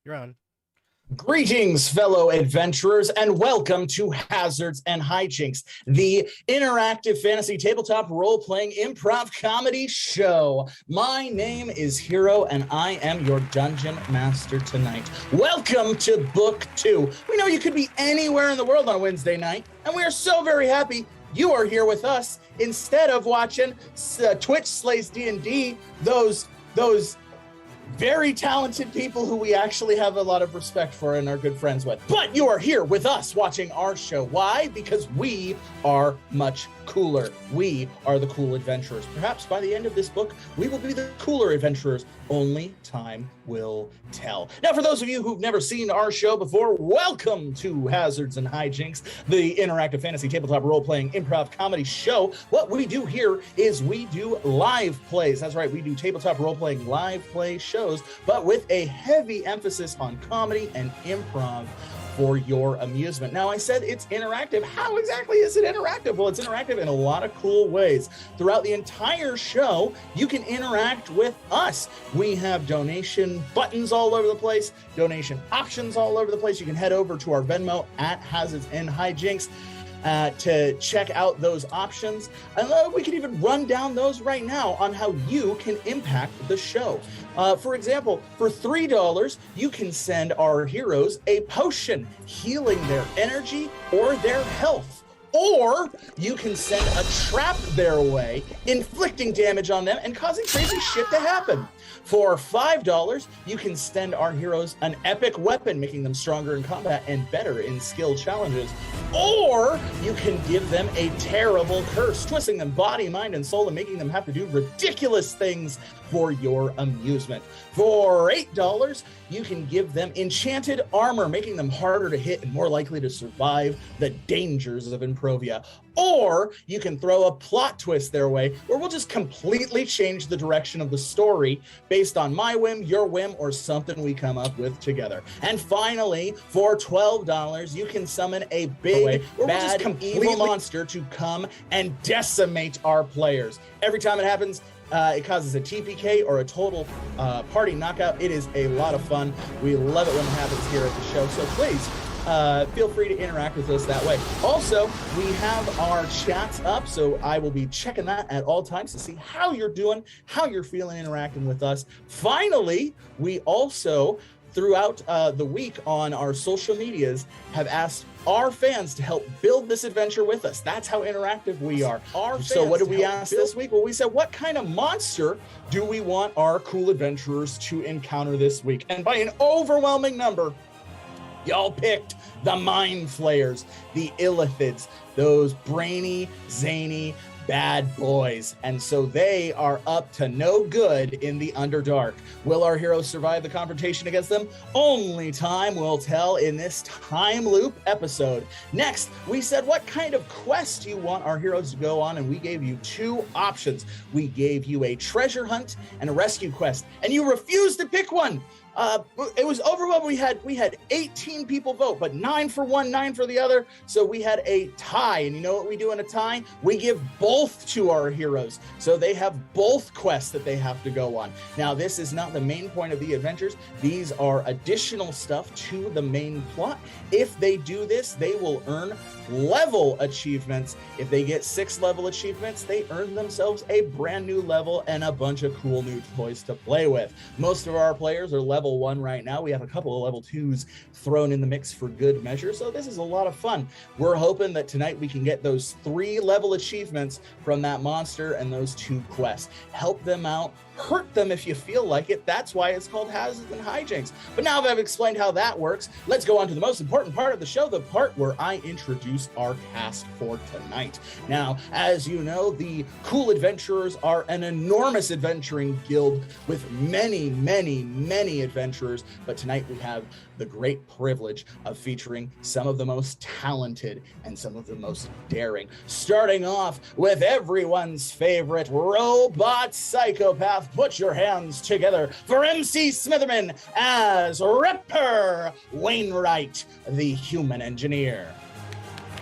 You're on. Greetings, fellow adventurers, and welcome to Hazards and Hijinks, the interactive fantasy tabletop role-playing improv comedy show. My name is Hero, and I am your dungeon master tonight. Welcome to Book 2. We know you could be anywhere in the world on a Wednesday night, and we are so very happy you are here with us instead of watching Twitch Slays D&D, those very talented people who we actually have a lot of respect for and are good friends with. But you are here with us watching our show. Why? Because we are much cooler. We are the cool adventurers. Perhaps by the end of this book, we will be the cooler adventurers. Only time will tell. Now, for those of you who've never seen our show before, welcome to Hazards and Hijinks, the interactive fantasy tabletop role-playing improv comedy show. What we do here is we do live plays. That's right, we do tabletop role-playing live play shows, but with a heavy emphasis on comedy and improv for your amusement. Now, I said it's interactive. How exactly is it interactive? Well, it's interactive in a lot of cool ways. Throughout the entire show, you can interact with us. We have donation buttons all over the place, donation options all over the place. You can head over to our Venmo at Hazards and Hijinks to check out those options. And we can even run down those right now on how you can impact the show. For example, for $3, you can send our heroes a potion healing their energy or their health. Or you can send a trap their way, inflicting damage on them and causing crazy shit to happen. For $5, you can send our heroes an epic weapon, making them stronger in combat and better in skill challenges. Or you can give them a terrible curse, twisting them body, mind, and soul and making them have to do ridiculous things for your amusement. For $8, you can give them enchanted armor, making them harder to hit and more likely to survive the dangers of Improvia. Or you can throw a plot twist their way, where we'll just completely change the direction of the story based on my whim, your whim, or something we come up with together. And finally, for $12, you can summon a big, bad, evil monster to come and decimate our players. Every time it happens, it causes a TPK or a total party knockout. It is a lot of fun. We love it when it happens here at the show. So please, feel free to interact with us that way. Also, we have our chats up, so I will be checking that at all times to see how you're doing, how you're feeling interacting with us. Finally, we also, throughout the week on our social medias, have asked our fans to help build this adventure with us. That's how interactive we are. So what did we ask this week? Well, we said, what kind of monster do we want our cool adventurers to encounter this week? And by an overwhelming number, y'all picked the Mind Flayers, the Illithids, those brainy, zany, bad boys. And so they are up to no good in the Underdark. Will our heroes survive the confrontation against them? Only time will tell in this time loop episode. Next, we said, what kind of quest do you want our heroes to go on? And we gave you two options. We gave you a treasure hunt and a rescue quest, and you refused to pick one. It was overwhelming. We had 18 people vote, but 9 for one, 9 for the other. So we had a tie. And you know what we do in a tie? We give both to our heroes. So they have both quests that they have to go on. Now, this is not the main point of the adventures. These are additional stuff to the main plot. If they do this, they will earn level achievements. If they get 6 level achievements, they earn themselves a brand new level and a bunch of cool new toys to play with. Most of our players are level 1 right now. We have a couple of level 2s thrown in the mix for good measure, so this is a lot of fun. We're hoping that tonight we can get those 3 level achievements from that monster and those 2 quests. Help them out, hurt them if you feel like it. That's why it's called Hazards and Hijinks. But now that I've explained how that works, let's go on to the most important part of the show, the part where I introduce our cast for tonight. Now, as you know, the Cool Adventurers are an enormous adventuring guild with many, many, many adventurers, but tonight we have the great privilege of featuring some of the most talented and some of the most daring. Starting off with everyone's favorite robot psychopath, put your hands together for MC Smitherman as Ripper Wainwright, the human engineer.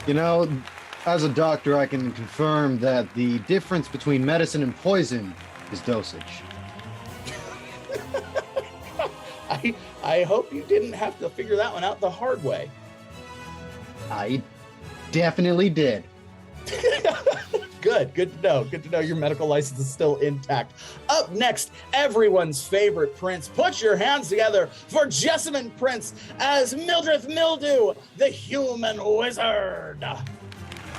You know, as a doctor, I can confirm that the difference between medicine and poison is dosage. I hope you didn't have to figure that one out the hard way. I definitely did. Good to know. Good to know your medical license is still intact. Up next, everyone's favorite prince. Put your hands together for Jessamyn Prince as Mildreth Milldew, the human wizard.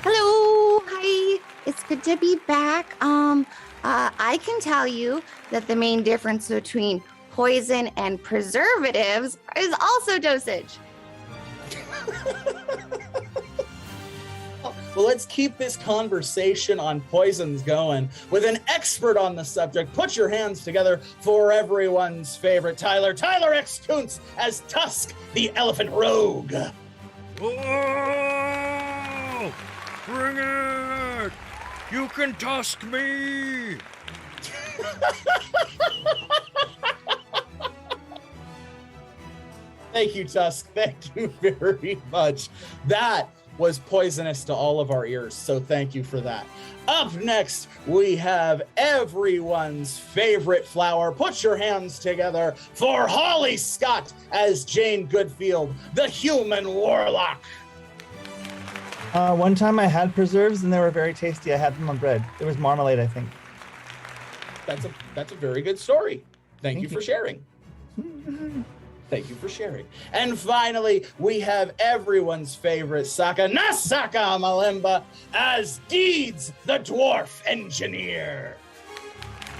Hello, hi. It's good to be back. I can tell you that the main difference between poison and preservatives is also dosage. Well, let's keep this conversation on poisons going with an expert on the subject. Put your hands together for everyone's favorite Tyler X. Koontz as Tusk, the elephant rogue. Oh, bring it! You can tusk me! Thank you, Tusk. Thank you very much. That was poisonous to all of our ears, so thank you for that. Up next, we have everyone's favorite flower. Put your hands together for Holly Scott as Jayne Goodfield, the human warlock. One time I had preserves and they were very tasty. I had them on bread. It was marmalade, I think. That's a very good story. Thank you for sharing. Thank you for sharing. And finally, we have everyone's favorite Nasaka Malimba as Deeds, the dwarf engineer.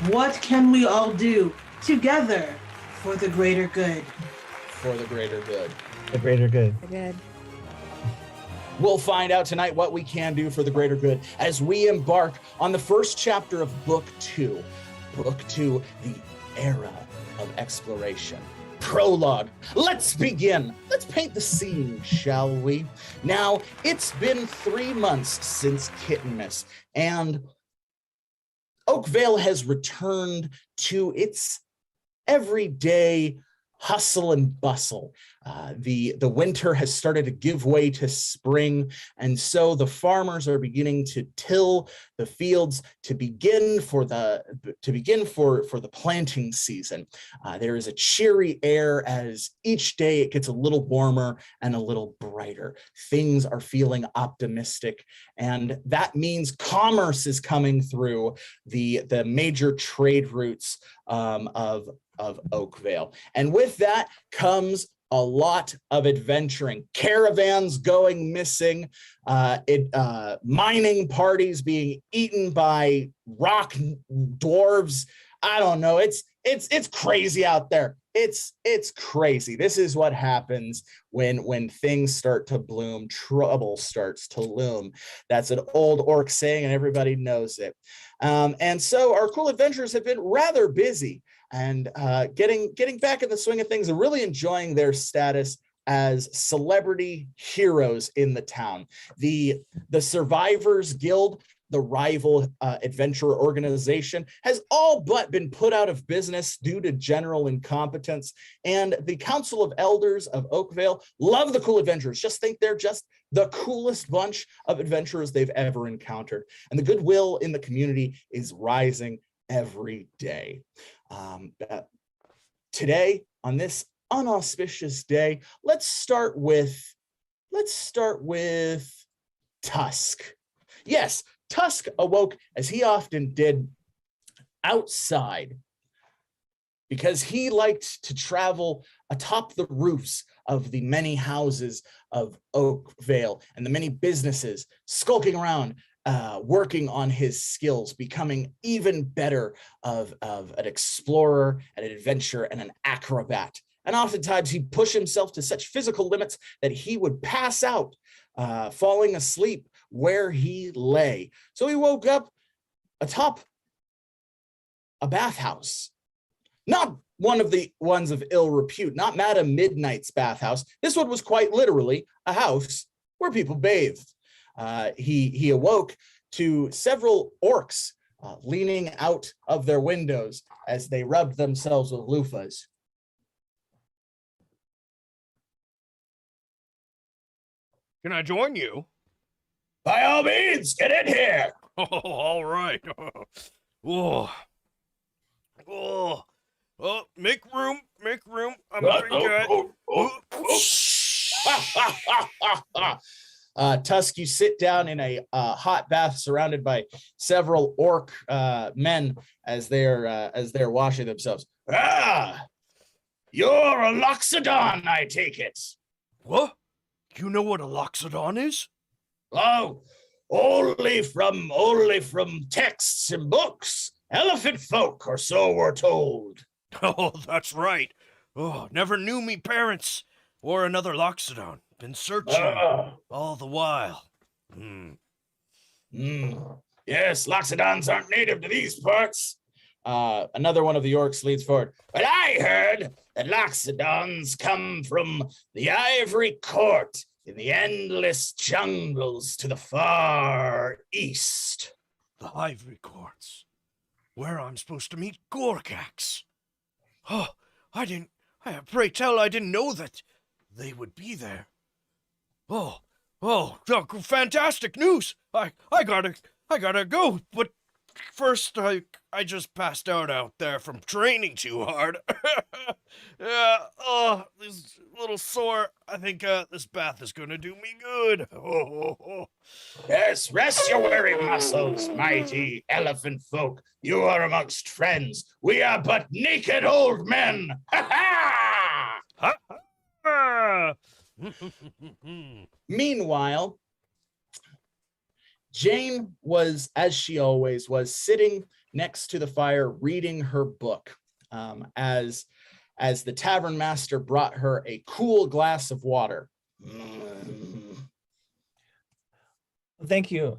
What can we all do together for the greater good? For the greater good. The greater good. Good. We'll find out tonight what we can do for the greater good as we embark on the first chapter of Book 2. Book 2, the era of exploration. Prologue. Let's begin. Let's paint the scene, shall we? Now, it's been 3 months since Kittenmas, and Oakvale has returned to its everyday hustle and bustle. The winter has started to give way to spring, and so the farmers are beginning to till the fields to begin for the planting season. There is a cheery air as each day it gets a little warmer and a little brighter. Things are feeling optimistic, and that means commerce is coming through the major trade routes of Oakvale. And with that comes a lot of adventuring, caravans going missing, mining parties being eaten by rock dwarves. I don't know. It's crazy out there. It's crazy. This is what happens when things start to bloom, trouble starts to loom. That's an old orc saying, and everybody knows it. And so our cool adventurers have been rather busy and getting back in the swing of things and really enjoying their status as celebrity heroes in the town. The Survivors Guild, the rival adventurer organization, has all but been put out of business due to general incompetence. And the Council of Elders of Oakvale love the cool adventurers. Just think they're just the coolest bunch of adventurers they've ever encountered. And the goodwill in the community is rising every day. Today, on this unauspicious day, let's start with Tusk. Yes, Tusk awoke, as he often did, outside because he liked to travel atop the roofs of the many houses of Oakvale and the many businesses, skulking around, working on his skills, becoming even better of an explorer, an adventurer, and an acrobat. And oftentimes he'd push himself to such physical limits that he would pass out, falling asleep where he lay. So he woke up atop a bathhouse. Not one of the ones of ill repute, not Madam Midnight's bathhouse. This one was quite literally a house where people bathed. He awoke to several orcs leaning out of their windows as they rubbed themselves with loofahs. Can I join you? By all means, get in here. Oh, all right. Oh, Oh, make room. I'm a big guy. Tusk, you sit down in a hot bath surrounded by several orc men as they're washing themselves. Ah, you're a Loxodon, I take it. What? You know what a loxodon is? Oh, only from texts and books. Elephantfolk, or so we're told. Oh, that's right. Oh, never knew me parents or another loxodon. Been searching all the while. Yes, Loxodons aren't native to these parts. Another one of the orcs leads forward. But I heard that Loxodons come from the Ivory Court in the endless jungles to the far east. The Ivory Courts. Where I'm supposed to meet Gorgax. Oh, pray tell I didn't know that they would be there. Oh, fantastic news. I gotta go, but first I just passed out there from training too hard. This little sore. I think this bath is gonna do me good. Yes, rest your weary muscles, mighty elephant folk. You are amongst friends. We are but naked old men. Ha ha! Meanwhile, Jayne was, as she always was, sitting next to the fire reading her book as the tavern master brought her a cool glass of water. Thank you.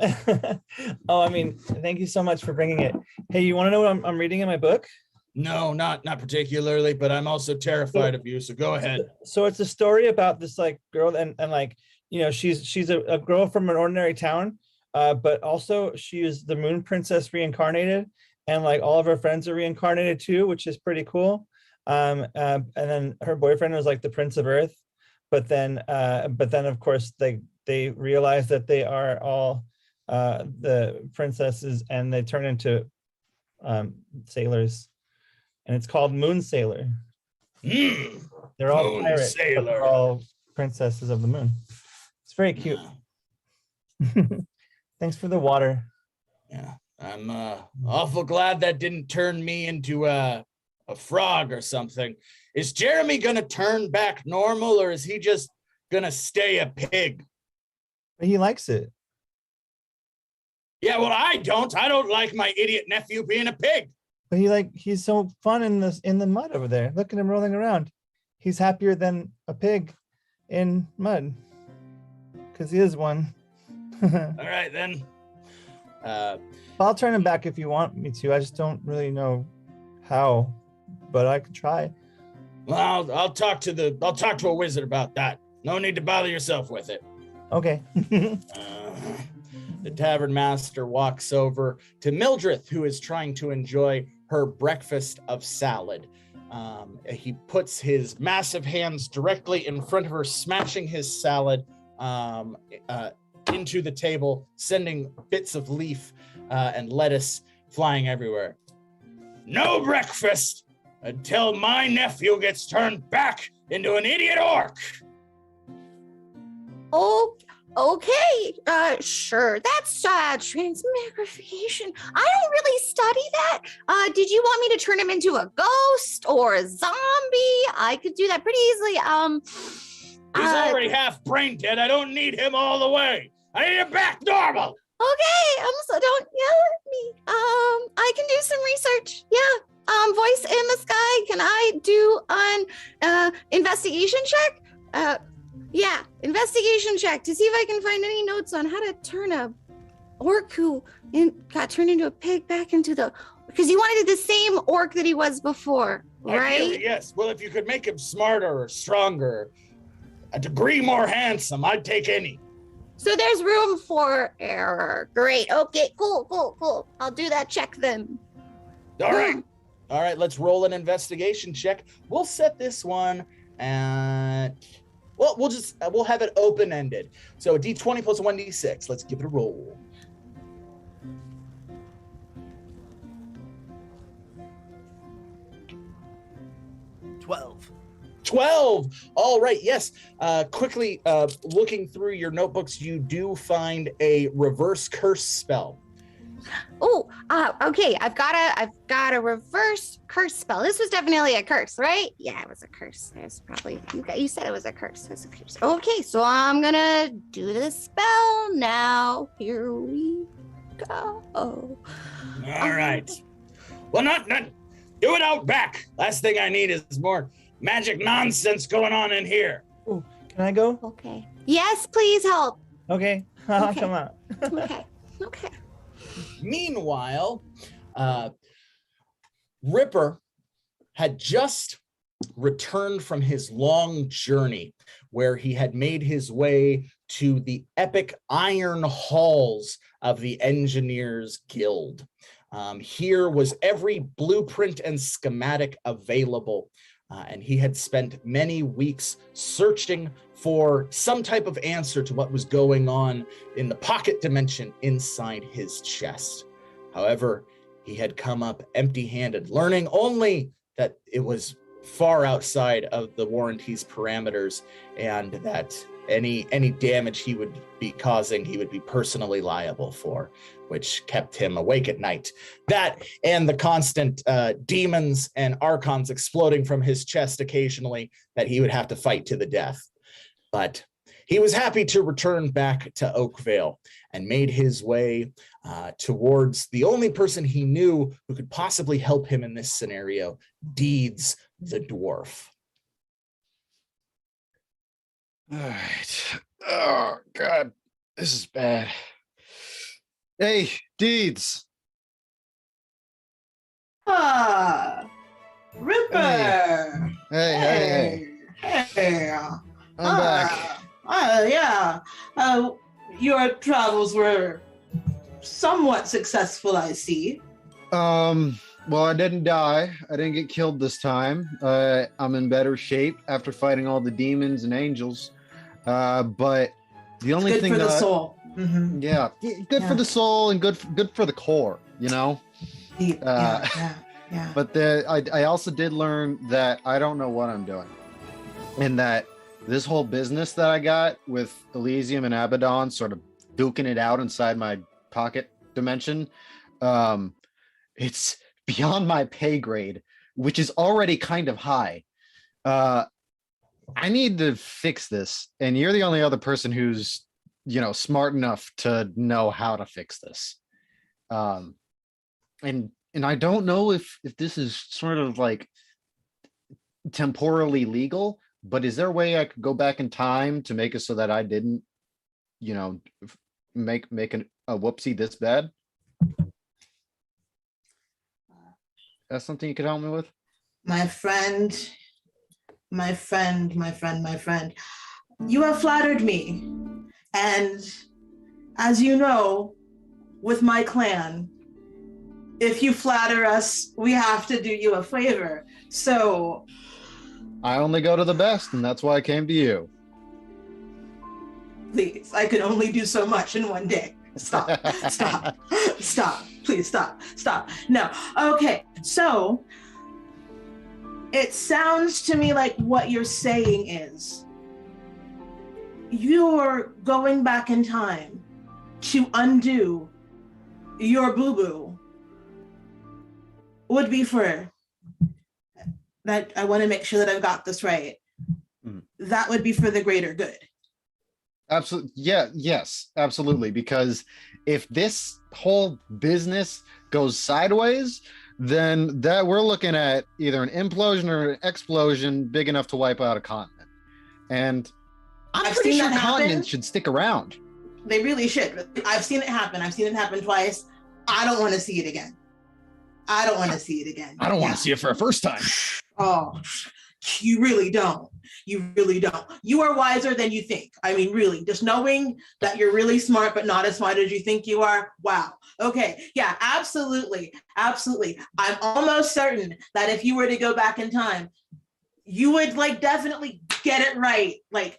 Thank you so much for bringing it. Hey, you want to know what I'm reading in my book? No, not particularly, but I'm also terrified of you, so go ahead. So it's a story about this girl and she's a girl from an ordinary town, but also she is the moon princess reincarnated, and all of her friends are reincarnated too, which is pretty cool. And then her boyfriend was the Prince of Earth, but then of course they realize that they are all the princesses, and they turn into sailors, and it's called Moon Sailor. They're all Moon pirates, Sailor. but they're all princesses of the moon. It's very cute. Thanks for the water. Yeah, I'm awful glad that didn't turn me into a frog or something. Is Jeremy gonna turn back normal, or is he just gonna stay a pig? But he likes it. Yeah, well, I don't like my idiot nephew being a pig. But he's so fun in the mud over there. Look at him rolling around. He's happier than a pig in mud, because he is one. All right then. I'll turn him back if you want me to. I just don't really know how, but I could try. Well, I'll talk to a wizard about that. No need to bother yourself with it. Okay. The tavern master walks over to Mildreth, who is trying to enjoy her breakfast of salad. He puts his massive hands directly in front of her, smashing his salad into the table, sending bits of leaf and lettuce flying everywhere. No breakfast until my nephew gets turned back into an idiot orc. Oh, okay. Sure. That's transmigration. I don't really study that. Did you want me to turn him into a ghost or a zombie? I could do that pretty easily. He's already half brain dead. I don't need him all the way. I need him back normal. Okay. So don't yell at me. I can do some research. Yeah. Voice in the sky. Can I do an investigation check? Yeah, investigation check to see if I can find any notes on how to turn a orc who got turned into a pig back into because you wanted the same orc that he was before, right? Ideally, yes. Well, if you could make him smarter or stronger, a degree more handsome, I'd take any. So there's room for error. Great. Okay, cool. I'll do that check then. All right, let's roll an investigation check. We'll set this one at... Well, we'll have it open-ended. So a D20 plus a 1D6. Let's give it a roll. 12. 12. All right. Yes. Quickly looking through your notebooks, you do find a reverse curse spell. Oh, okay. I've got a reverse curse spell. This was definitely a curse, right? Yeah, it was a curse. It was probably you said it was a curse. It was a curse. Okay, so I'm gonna do the spell now. Here we go. All right. Well, not do it out back. Last thing I need is more magic nonsense going on in here. Ooh, can I go? Okay. Yes, please help. Okay. Okay. Come on. Okay. Okay. Meanwhile, Ripper had just returned from his long journey where he had made his way to the epic iron halls of the Engineers Guild. Here was every blueprint and schematic available, and he had spent many weeks searching for some type of answer to what was going on in the pocket dimension inside his chest. However, he had come up empty-handed, learning only that it was far outside of the warranty's parameters, and that any damage he would be causing, he would be personally liable for, which kept him awake at night. That and the constant demons and archons exploding from his chest occasionally that he would have to fight to the death. But he was happy to return back to Oakvale and made his way towards the only person he knew who could possibly help him in this scenario, Deeds the dwarf. All right. Oh, God. This is bad. Hey, Deeds. Ripper. Hey. Hey. I'm back. Yeah. Your travels were somewhat successful, I see. Well, I didn't die. I didn't get killed this time. I'm in better shape after fighting all the demons and angels. But the only Good thing for the that soul. Mm-hmm. yeah, good Yeah. for the soul and good for the core, you know. Yeah. But I also did learn that I don't know what I'm doing, and that this whole business that I got with Elysium and Abaddon sort of duking it out inside my pocket dimension, it's beyond my pay grade, which is already kind of high. I need to fix this, and you're the only other person who's, smart enough to know how to fix this. And I don't know if this is sort of like temporally legal, but is there a way I could go back in time to make it so that I didn't, make a whoopsie this bad? That's something you could help me with? My friend, you have flattered me. And as you know, with my clan, if you flatter us, we have to do you a favor. So I only go to the best, and that's why I came to you. please, I can only do so much in one day. Stop. Please stop. No. Okay. So it sounds to me like what you're saying is you're going back in time to undo your boo-boo. Would be for that. I want to make sure that I've got this right. That would be for the greater good. Absolutely. Yeah. Yes, absolutely. Because if this whole business goes sideways, then that we're looking at either an implosion or an explosion big enough to wipe out a continent. And I'm I've pretty seen sure that happen. continents should stick around. They really should. I've seen it happen. I've seen it happen twice. I don't want to see it again. I don't want to see it again. I don't want to see it for a first time. Oh, you really don't. You really don't. You are wiser than you think. I mean, really, just knowing that you're really smart, but not as smart as you think you are. Wow. Okay. Yeah, absolutely. Absolutely. I'm almost certain that if you were to go back in time, you would definitely get it right,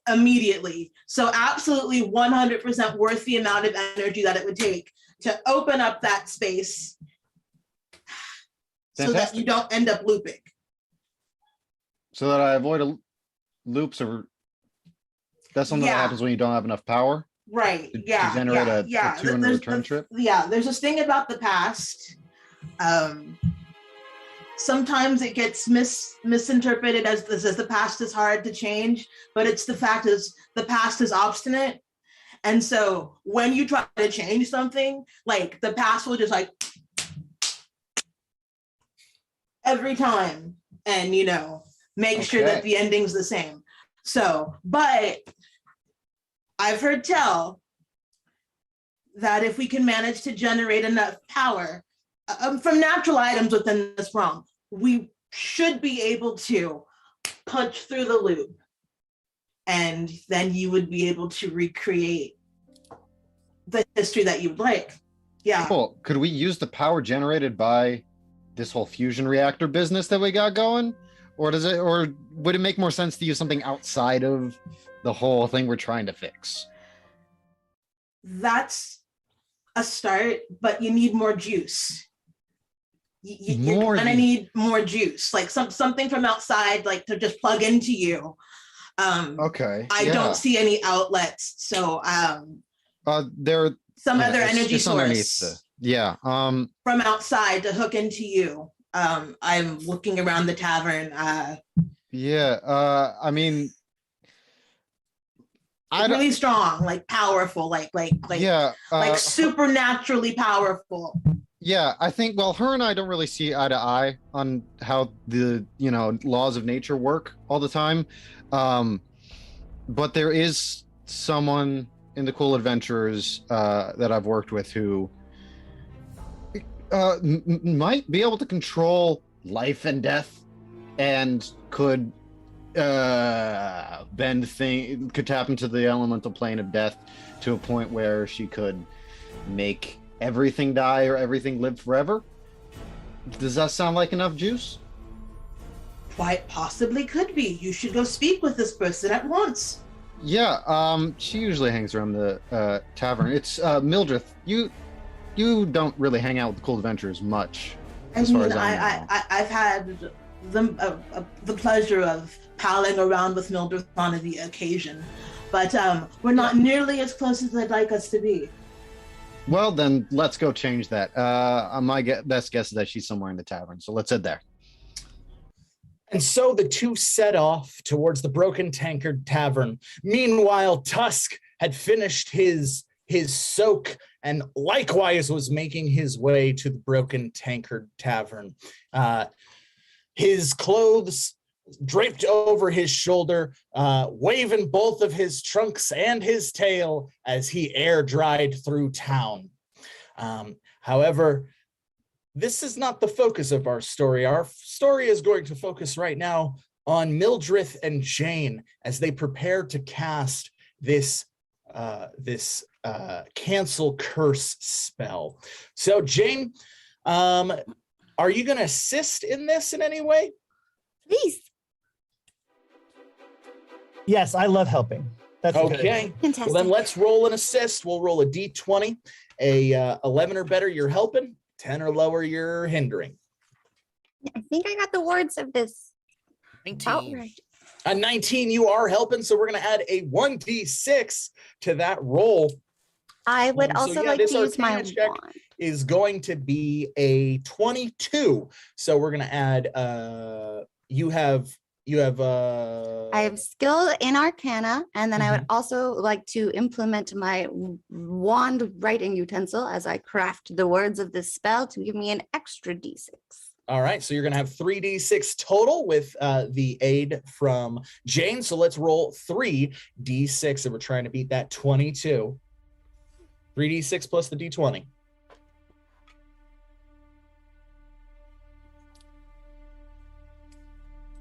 immediately. So absolutely 100% worth the amount of energy that it would take to open up that space. Fantastic. So that you don't end up looping. so that I avoid loops, or that's something that Yeah. happens when you don't have enough power. Right. To Yeah. generate a yeah. 2 in a return trip. Yeah. There's this thing about the past. Sometimes it gets misinterpreted as the past is hard to change, but it's the fact is the past is obstinate. And so when you try to change something, like the past will just like every time and, make sure that the ending's the same. So, but I've heard tell that if we can manage to generate enough power from natural items within this realm, we should be able to punch through the loop, and then you would be able to recreate the history that you'd like. Yeah. Cool. Could we use the power generated by this whole fusion reactor business that we got going? Or would it make more sense to use something outside of the whole thing we're trying to fix? That's a start, but you need more juice. You're gonna need more juice, like something from outside, like to just plug into you. Okay. I don't see any outlets, so there some other energy source. From outside to hook into you. I'm looking around the tavern. I mean, really strong, like powerful, like supernaturally powerful. Yeah, I think, well, her and I don't really see eye to eye on how the, laws of nature work all the time. But there is someone in the Cool Adventurers that I've worked with who might be able to control life and death, and could tap into the elemental plane of death to a point where she could make everything die or everything live forever. Does that sound like enough juice? Quite possibly could be. You should go speak with this person at once. Yeah, she usually hangs around the tavern. It's Mildreth. You don't really hang out with the Cool Adventurers much. I've had the pleasure of palling around with Mildreth on the occasion, but we're not nearly as close as I'd like us to be. Well, then let's go change that. My best guess is that she's somewhere in the tavern, so let's head there. And so the two set off towards the Broken Tankard Tavern. Meanwhile, Tusk had finished his soak and likewise was making his way to the Broken Tankard Tavern. His clothes draped over his shoulder, waving both of his trunks and his tail as he air dried through town. However, this is not the focus of our story. Our story is going to focus right now on Mildreth and Jayne as they prepare to cast this cancel curse spell. So Jayne, are you going to assist in this in any way? Please. Yes, I love helping. That's okay. Fantastic. Well, then let's roll an assist. We'll roll a d20. A 11 or better, you're helping. 10 or lower, you're hindering. I think I got the words of this. 19. Outright. A 19, you are helping, so we're going to add a 1d6 to that roll. I would also like to use my check wand. Is going to be a 22. So we're going to add, you have I have skill in Arcana, and then I would also like to implement my wand writing utensil as I craft the words of this spell to give me an extra d6. All right, so you're going to have 3d6 total with the aid from Jayne. So let's roll 3d6, and we're trying to beat that 22. 3d6 plus the d20.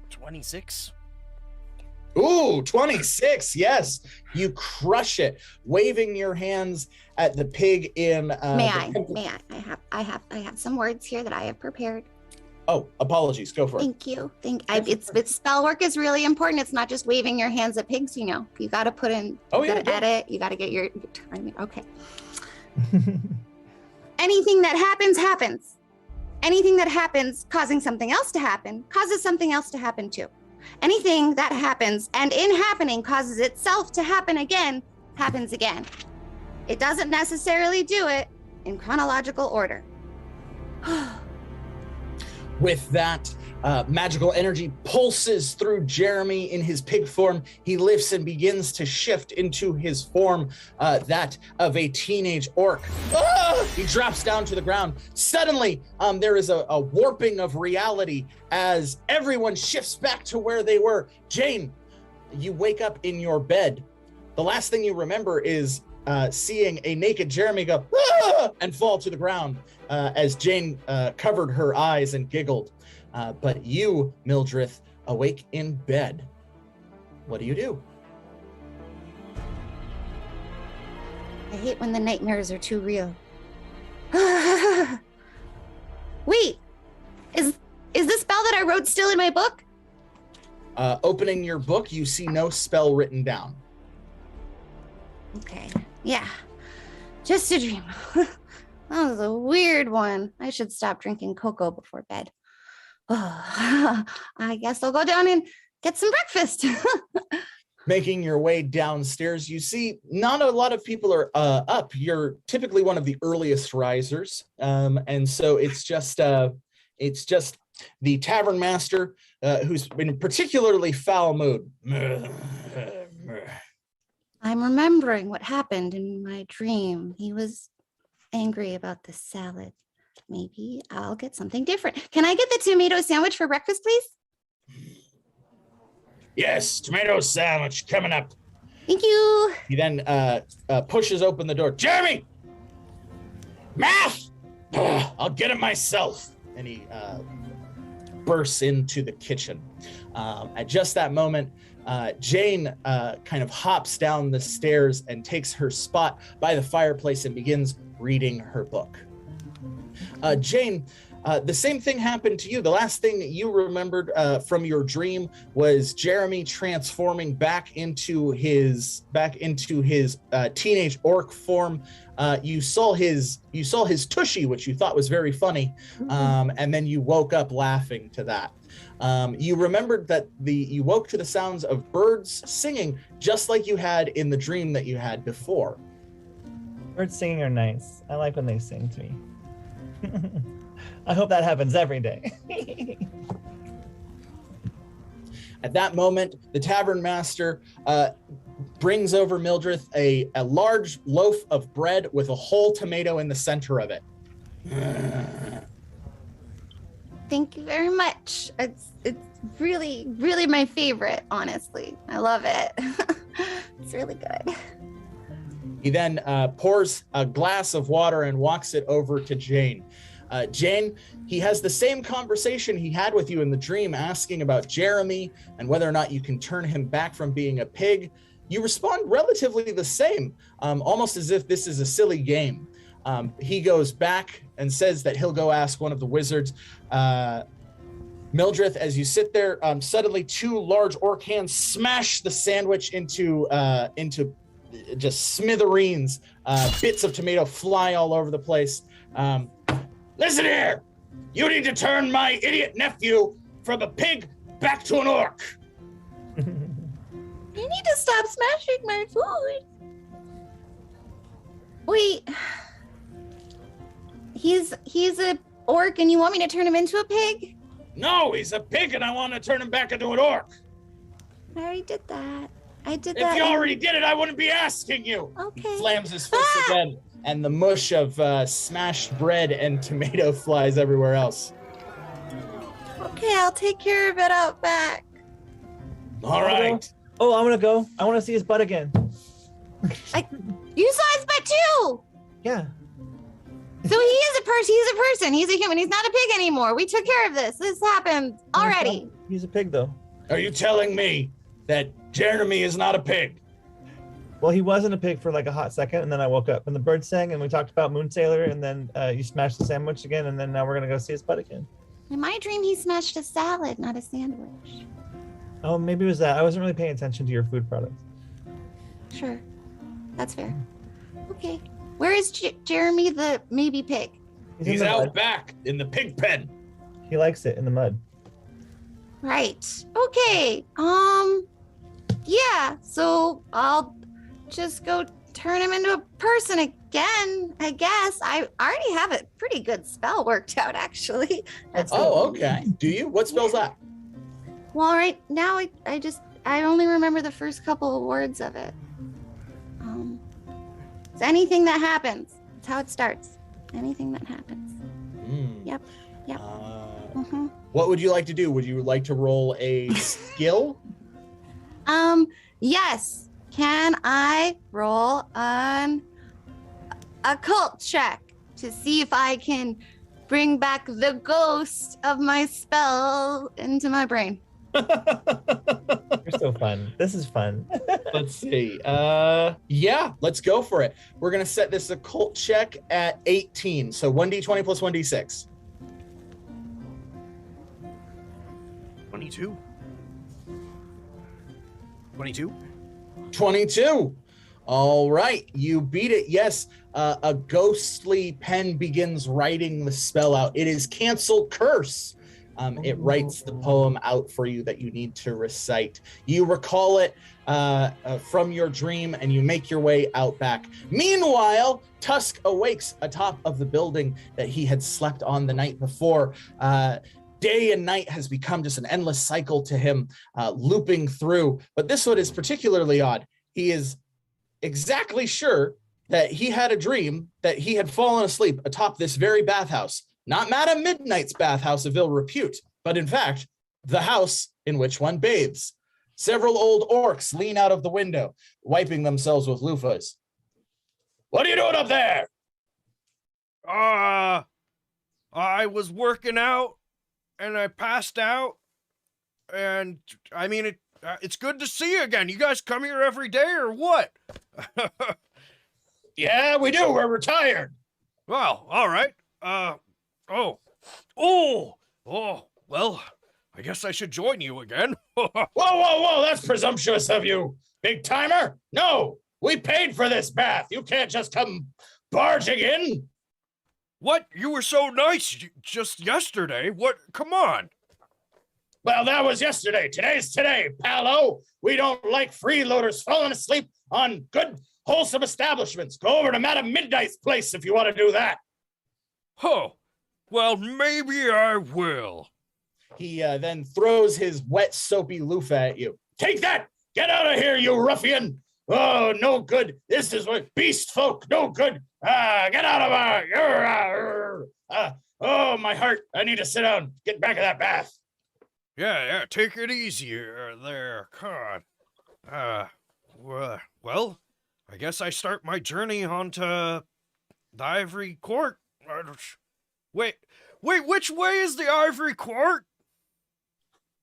$26. Ooh, 26. Yes, you crush it, waving your hands at the pig in. May I? I have some words here that I have prepared. Oh, apologies. Go for it. Thank you. It's spell work is really important. It's not just waving your hands at pigs. You got to put in. You got to edit. You got to get your timing. Okay. Anything that happens. Anything that happens causing something else to happen causes something else to happen too. Anything that happens and in happening causes itself to happen again, happens again. It doesn't necessarily do it in chronological order. With that, magical energy pulses through Jeremy in his pig form. He lifts and begins to shift into his form, that of a teenage orc. He drops down to the ground. Suddenly, there is a warping of reality as everyone shifts back to where they were. Jayne, you wake up in your bed. The last thing you remember is seeing a naked Jeremy go and fall to the ground as Jayne covered her eyes and giggled. But you, Mildreth, awake in bed. What do you do? I hate when the nightmares are too real. Wait, is the spell that I wrote still in my book? Opening your book, you see no spell written down. Okay, yeah, just a dream. That was a weird one. I should stop drinking cocoa before bed. Oh, I guess I'll go down and get some breakfast. Making your way downstairs, you see not a lot of people are up. You're typically one of the earliest risers, and so it's just the tavern master who's in a particularly foul mood. I'm remembering what happened in my dream. He was angry about the salad. Maybe I'll get something different. Can I get the tomato sandwich for breakfast, please? Yes, tomato sandwich coming up. Thank you. He then pushes open the door. Jeremy! Math! I'll get it myself. And he bursts into the kitchen. At just that moment, Jayne kind of hops down the stairs and takes her spot by the fireplace and begins reading her book. Jayne, the same thing happened to you. The last thing that you remembered from your dream was Jeremy transforming back into his teenage orc form. You saw his tushy, which you thought was very funny, and then you woke up laughing to that. You remembered that you woke to the sounds of birds singing, just like you had in the dream that you had before. Birds singing are nice. I like when they sing to me. I hope that happens every day. At that moment, the tavern master brings over Mildreth a large loaf of bread with a whole tomato in the center of it. Thank you very much. It's really, really my favorite, honestly. I love it. It's really good. He then pours a glass of water and walks it over to Jayne. Jayne, he has the same conversation he had with you in the dream, asking about Jeremy and whether or not you can turn him back from being a pig. You respond relatively the same, almost as if this is a silly game. He goes back and says that he'll go ask one of the wizards. Mildreth, as you sit there, suddenly two large orc hands smash the sandwich into just smithereens. Bits of tomato fly all over the place. Listen here, you need to turn my idiot nephew from a pig back to an orc. You need to stop smashing my food. Wait, he's a orc and you want me to turn him into a pig? No, he's a pig and I want to turn him back into an orc. I already did that. If you already did it, I wouldn't be asking you. Okay. He slams his fist again, and the mush of smashed bread and tomato flies everywhere else. Okay, I'll take care of it out back. All right. Oh, I want to go. I want to see his butt again. You saw his butt too. Yeah. So he is a person. He's a person. He's a human. He's not a pig anymore. We took care of this. This happened already. He's a pig, though. Are you telling me that Jeremy is not a pig? Well, he wasn't a pig for like a hot second, and then I woke up, and the bird sang, and we talked about Moon Sailor, and then you smashed the sandwich again, and then now we're gonna go see his butt again. In my dream, he smashed a salad, not a sandwich. Oh, maybe it was that. I wasn't really paying attention to your food products. Sure, that's fair. Okay, where is Jeremy the maybe pig? He's out back in the pig pen. He likes it in the mud. Right. Okay. Yeah. So I'll just go turn him into a person again, I guess. I already have a pretty good spell worked out, actually. Okay. Do you? What spell's that? Well, right now I only remember the first couple of words of it. It's anything that happens. That's how it starts. Anything that happens. Yep. What would you like to do? Would you like to roll a skill? Yes. Can I roll an occult check to see if I can bring back the ghost of my spell into my brain? You're so fun. This is fun. Let's see. Yeah, let's go for it. We're gonna set this occult check at 18. So 1d20 plus 1d6. 22. 22. 22. All right, you beat it. Yes, a ghostly pen begins writing the spell out. It is Cancel Curse. It writes the poem out for you that you need to recite. You recall it from your dream and you make your way out back. Meanwhile, Tusk awakes atop of the building that he had slept on the night before. Day and night has become just an endless cycle to him, looping through. But this one is particularly odd. He is exactly sure that he had a dream that he had fallen asleep atop this very bathhouse. Not Madame Midnight's bathhouse of ill repute, but in fact, the house in which one bathes. Several old orcs lean out of the window, wiping themselves with loofahs. What are you doing up there? I was working out and I passed out. And I mean, it's good to see you again. You guys come here every day or what? Yeah, we do. We're retired. Well, all right. Well, I guess I should join you again. Whoa, that's presumptuous of you. Big timer? No, we paid for this bath. You can't just come barging in. What? You were so nice just yesterday. What? Come on. Well, that was yesterday. Today's today, pal-o. We don't like freeloaders falling asleep on good, wholesome establishments. Go over to Madame Midnight's place if you want to do that. Oh, well, maybe I will. He then throws his wet, soapy loofah at you. Take that! Get out of here, you ruffian! Oh, no good. This is what beast folk, no good. Get out of our... oh, my heart. I need to sit down. Get back in that bath. Yeah, take it easier there, God. Well, I guess I start my journey onto the Ivory Court. Wait, which way is the Ivory Court?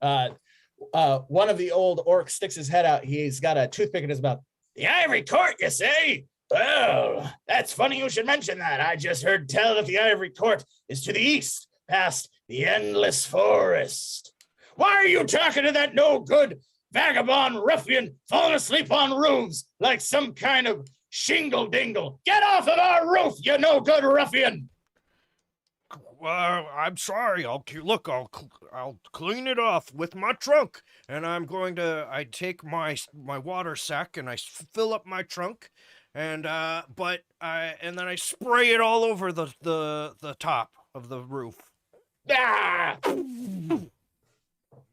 One of the old orcs sticks his head out. He's got a toothpick in his mouth. The Ivory Court, you say? Well, that's funny you should mention that. I just heard tell that the Ivory Court is to the east, past the endless forest. Why are you talking to that no-good vagabond ruffian falling asleep on roofs like some kind of shingle-dingle? Get off of our roof, you no-good ruffian! I'm sorry. I'll clean it off with my trunk, and I take my water sack and I fill up my trunk, and then I spray it all over the top of the roof. Ah!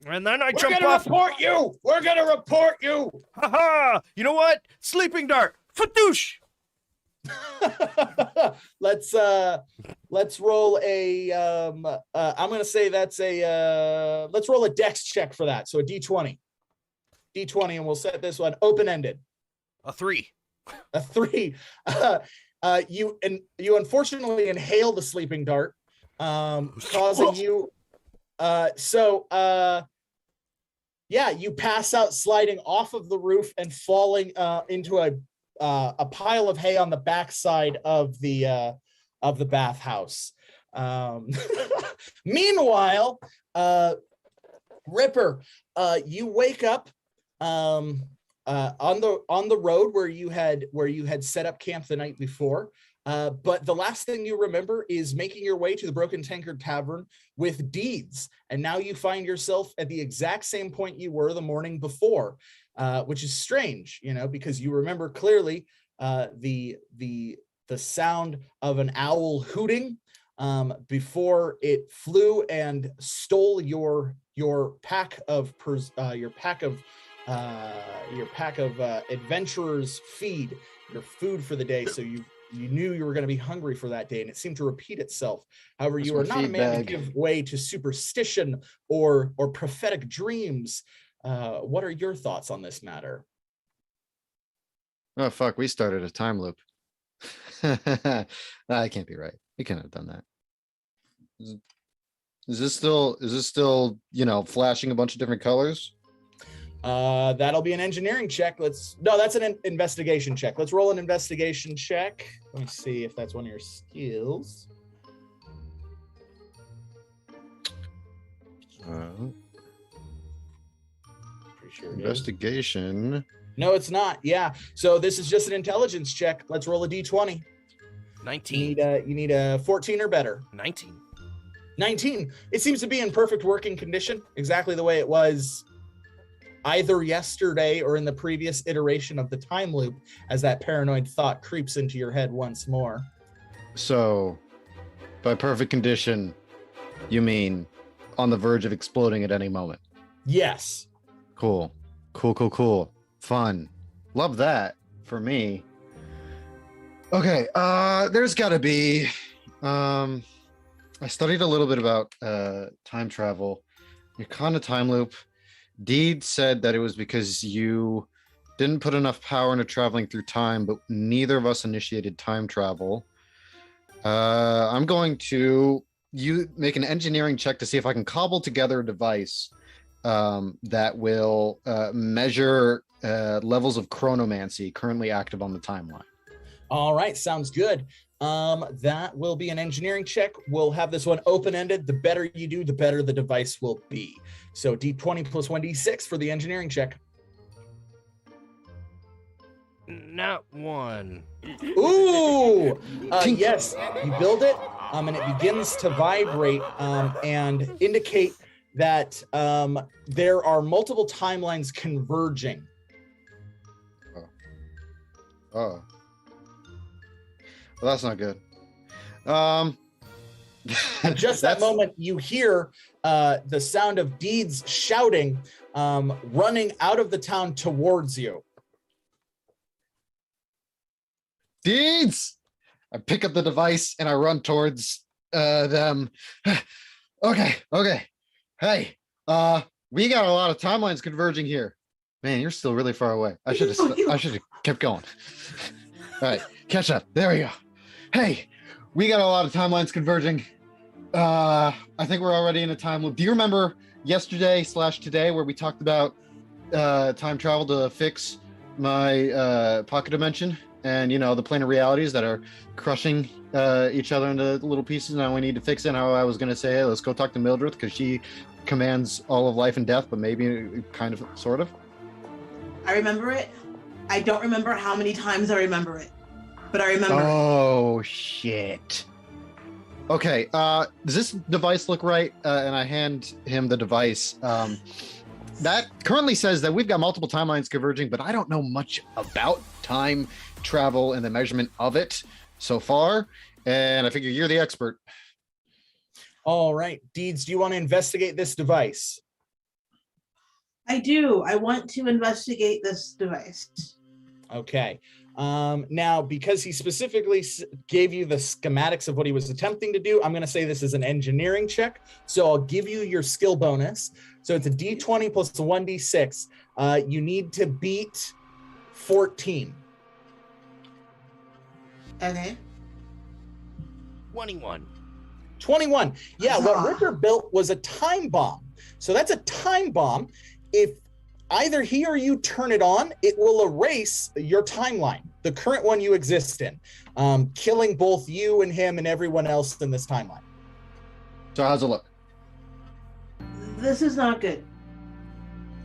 And then I jump off. We're gonna report you. Ha! You know what? Sleeping dart. Fatoosh. Let's roll a I'm gonna say that's a let's roll a dex check for that. So a d20, and we'll set this one open-ended. A 3. You unfortunately inhale the sleeping dart, causing you you pass out, sliding off of the roof and falling into a pile of hay on the backside of the bathhouse. Meanwhile, Ripper, you wake up on the road where you had set up camp the night before. But the last thing you remember is making your way to the Broken Tankard Tavern with Deeds. And now you find yourself at the exact same point you were the morning before, which is strange, because you remember clearly the sound of an owl hooting before it flew and stole your pack of adventurers' feed, your food for the day. So you knew you were going to be hungry for that day, and it seemed to repeat itself. However, you are not a man to give way to superstition or prophetic dreams. What are your thoughts on this matter? Oh fuck, we started a time loop. That can't be right. We couldn't have done that. Is this still flashing a bunch of different colors? That'll be an engineering check. That's an investigation check. Let's roll an investigation check. Let me see if that's one of your skills. Pretty sure investigation. No, it's not. Yeah. So this is just an intelligence check. Let's roll a d20. 19. You need a 14 or better. 19. 19. It seems to be in perfect working condition, exactly the way it was either yesterday or in the previous iteration of the time loop, as that paranoid thought creeps into your head once more. So, by perfect condition, you mean on the verge of exploding at any moment? Yes. Cool. Fun. Love that for me. Okay, there's gotta be, I studied a little bit about time travel. Your kind of time loop. Deed said that it was because you didn't put enough power into traveling through time, but neither of us initiated time travel. I'm going to make an engineering check to see if I can cobble together a device that will measure levels of chronomancy currently active on the timeline. All right, sounds good. That will be an engineering check. We'll have this one open-ended. The better you do, the better the device will be. So D20 plus 1d6 for the engineering check. Not one. Ooh! Yes, you build it, and it begins to vibrate and indicate that there are multiple timelines converging. Oh. Well, that's not good. At just that moment, you hear the sound of Deeds shouting, running out of the town towards you. Deeds! I pick up the device and I run towards them. Okay. Hey, we got a lot of timelines converging here. Man, you're still really far away. I should have kept going. All right, catch up. There we go. Hey, we got a lot of timelines converging. I think we're already in a time loop. Do you remember yesterday/today where we talked about time travel to fix my pocket dimension and the planar realities that are crushing each other into little pieces? Now we need to fix it. How I was going to say, hey, let's go talk to Mildreth because she commands all of life and death, but maybe kind of, sort of. I remember it. I don't remember how many times I remember it, but I remember. Oh, shit. Okay, does this device look right? And I hand him the device. That currently says that we've got multiple timelines converging, but I don't know much about time travel and the measurement of it so far. And I figure you're the expert. All right, Deeds, do you want to investigate this device? I do. I want to investigate this device. Okay. Now, because he specifically gave you the schematics of what he was attempting to do, I'm going to say this is an engineering check. So I'll give you your skill bonus. So it's a D20 plus a 1d6. You need to beat 14. Okay. 21. 21. Yeah, what Ricker built was a time bomb. So that's a time bomb. If either he or you turn it on, it will erase your timeline, the current one you exist in, killing both you and him and everyone else in this timeline. So how's it look? This is not good.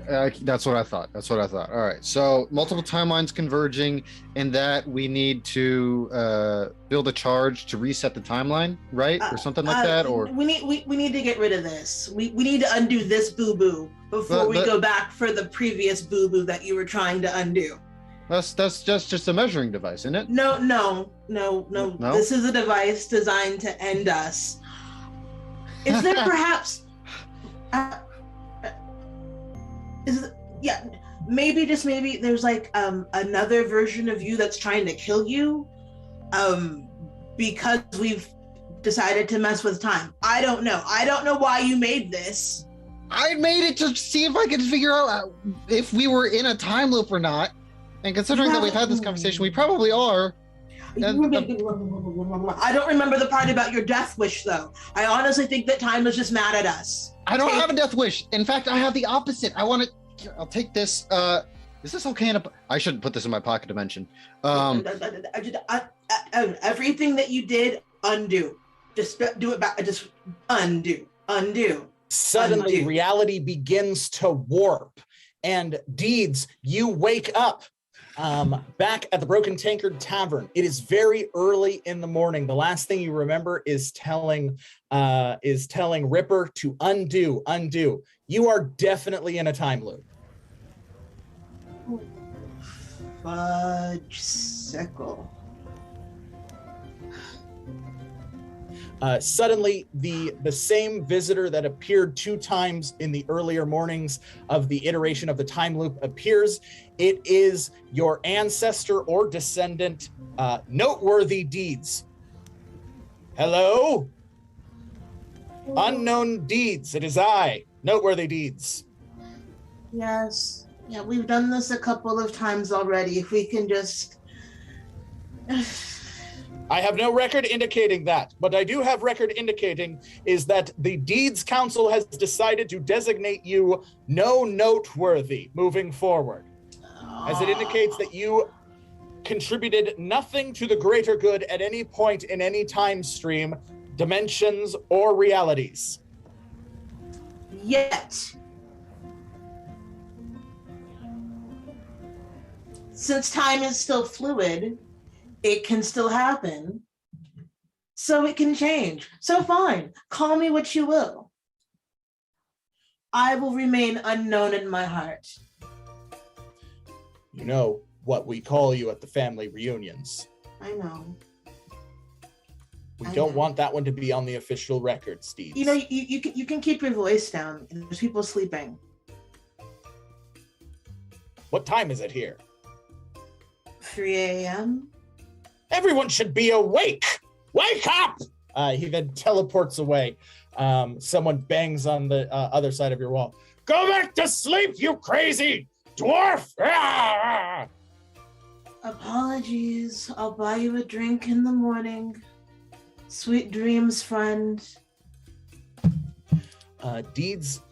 That's what I thought. All right. So multiple timelines converging, and that we need to build a charge to reset the timeline, right, or something like that. Or we need to get rid of this. We need to undo this boo boo before we go back for the previous boo boo that you were trying to undo. That's just a measuring device, isn't it? No. This is a device designed to end us. Is there perhaps? Maybe there's like another version of you that's trying to kill you, because we've decided to mess with time. I don't know why you made this. I made it to see if I could figure out if we were in a time loop or not. And considering that we've had this conversation, we probably are. I don't remember the part about your death wish, though. I honestly think that time is just mad at us. I don't have a death wish. In fact, I have the opposite. I want to. I'll take this. Is this okay? I shouldn't put this in my pocket dimension. Everything that you did, undo. Just do it back. Just undo. Suddenly, reality begins to warp, and Deeds, you wake up. Back at the Broken Tankard Tavern. It is very early in the morning. The last thing you remember is telling Ripper to undo. You are definitely in a time loop. Fudge sickle. Suddenly, the same visitor that appeared 2 times in the earlier mornings of the iteration of the time loop appears. It is your ancestor or descendant, Noteworthy Deeds. Hello? Unknown Deeds, it is I, Noteworthy Deeds. Yes. Yeah, we've done this a couple of times already. If we can just... I have no record indicating that. What I do have record indicating is that the Deeds Council has decided to designate you no noteworthy moving forward, as it indicates that you contributed nothing to the greater good at any point in any time stream, dimensions, or realities. Yet. Since time is still fluid, it can still happen, so it can change. So fine, call me what you will. I will remain unknown in my heart. You know what we call you at the family reunions. I know. We don't want that one to be on the official record, Steve. You know, you can keep your voice down. There's people sleeping. What time is it here? 3 a.m. Everyone should be awake! Wake up! He then teleports away. Someone bangs on the other side of your wall. Go back to sleep, you crazy dwarf! Ah! Apologies. I'll buy you a drink in the morning. Sweet dreams, friend. Deeds,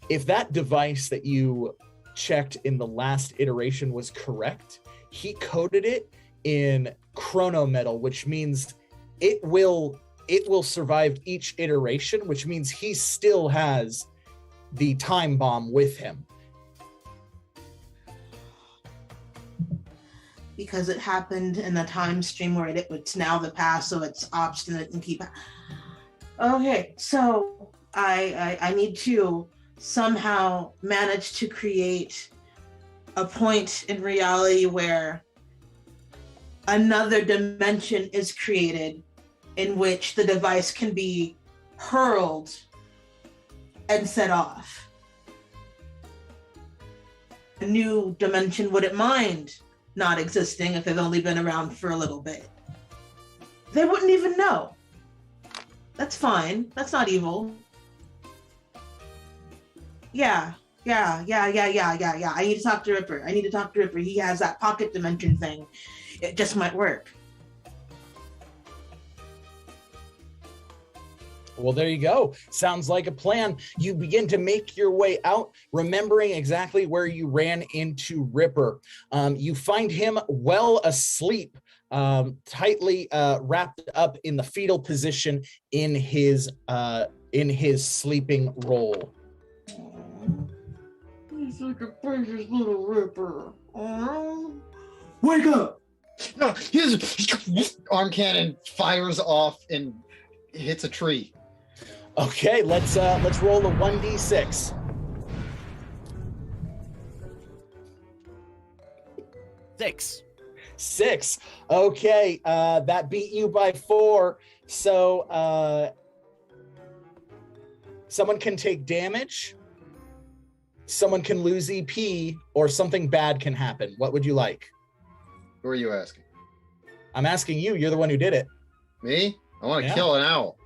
if that device that you checked in the last iteration was correct, he coded it in chronometal, which means it will survive each iteration, which means he still has the time bomb with him. Because it happened in a time stream where it's now the past, so it's obstinate and keep. Okay, so I need to somehow manage to create a point in reality where another dimension is created in which the device can be hurled and set off. A new dimension wouldn't mind not existing if they've only been around for a little bit. They wouldn't even know. That's fine. That's not evil. Yeah. I need to talk to Ripper. He has that pocket dimension thing. It just might work. Well, there you go. Sounds like a plan. You begin to make your way out, remembering exactly where you ran into Ripper. You find him well asleep, tightly wrapped up in the fetal position in his sleeping roll. such a precious little Ripper. Oh, wake up! No, his arm cannon fires off and hits a tree. Okay, let's roll a 1d6. 6. 6. Okay, that beat you by 4. So someone can take damage, someone can lose EP, or something bad can happen. What would you like? Who are you asking? I'm asking you. You're the one who did it. Me? I want to Yeah. kill an owl.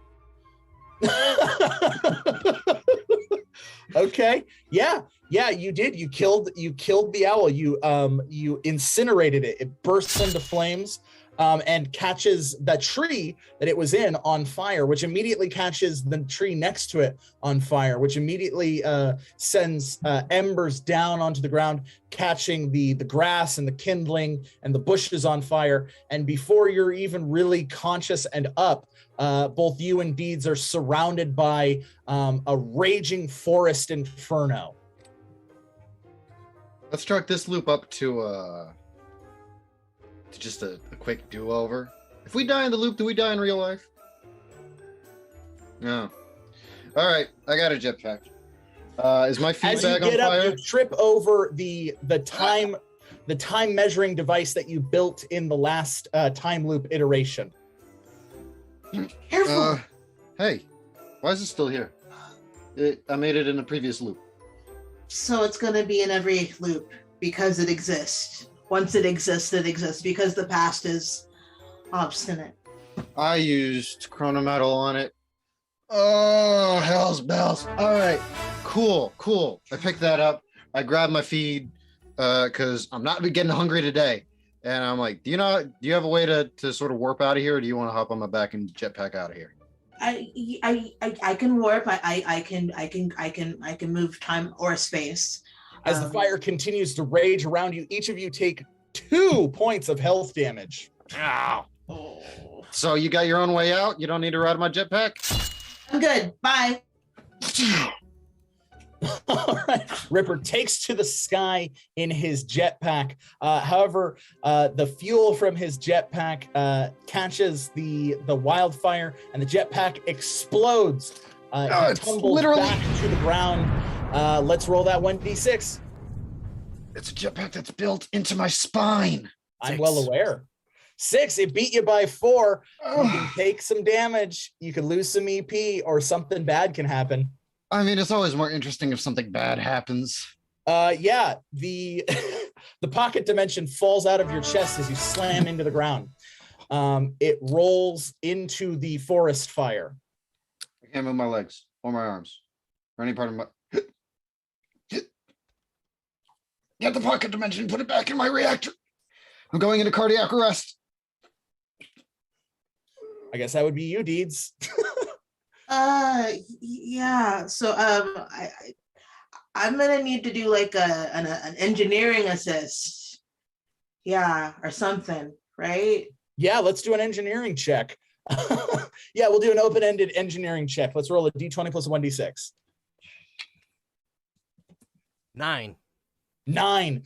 Okay. Yeah, you did. You killed the owl. You incinerated it. It bursts into flames and catches that tree that it was in on fire, which immediately catches the tree next to it on fire, which immediately sends embers down onto the ground, catching the grass and the kindling and the bushes on fire. And before you're even really conscious and up, both you and Deeds are surrounded by a raging forest inferno. Let's truck this loop up to just a quick do-over. If we die in the loop, do we die in real life? No. All right, I got a jetpack. Is my As feedback you on get up, fire? you trip over the time measuring device that you built in the last time loop iteration. Careful. Hey, why is it still here? I made it in the previous loop. So it's going to be in every loop because it exists. Once it exists, because the past is obstinate. I used chronometal on it. Oh, hell's bells. All right, cool. I picked that up. I grabbed my feed because I'm not getting hungry today. And I'm like, do you have a way to sort of warp out of here, or do you want to hop on my back and jetpack out of here? I can warp. I can move time or space. As the fire continues to rage around you, each of you take 2 points of health damage. Ow. So you got your own way out? You don't need to ride my jetpack? I'm good. Bye. All right. Ripper takes to the sky in his jetpack. However, the fuel from his jetpack catches the wildfire, and the jetpack explodes. He tumbles back to the ground. Let's roll that 1d6. It's a jetpack that's built into my spine. I'm 6. well aware. 6. It beat you by 4. You Ugh. can take some damage. You can lose some EP, or something bad can happen. I mean, it's always more interesting if something bad happens. Yeah, the the pocket dimension falls out of your chest as you slam into the ground. It rolls into the forest fire. I can't move my legs or my arms or any part of my. Get the pocket dimension, put it back in my reactor. I'm going into cardiac arrest. I guess that would be you, Deeds. Yeah. So I'm gonna need to do like an engineering assist. Yeah, or something, right? Yeah, let's do an engineering check. Yeah, we'll do an open-ended engineering check. Let's roll a d20 plus a 1d6. 9. 9.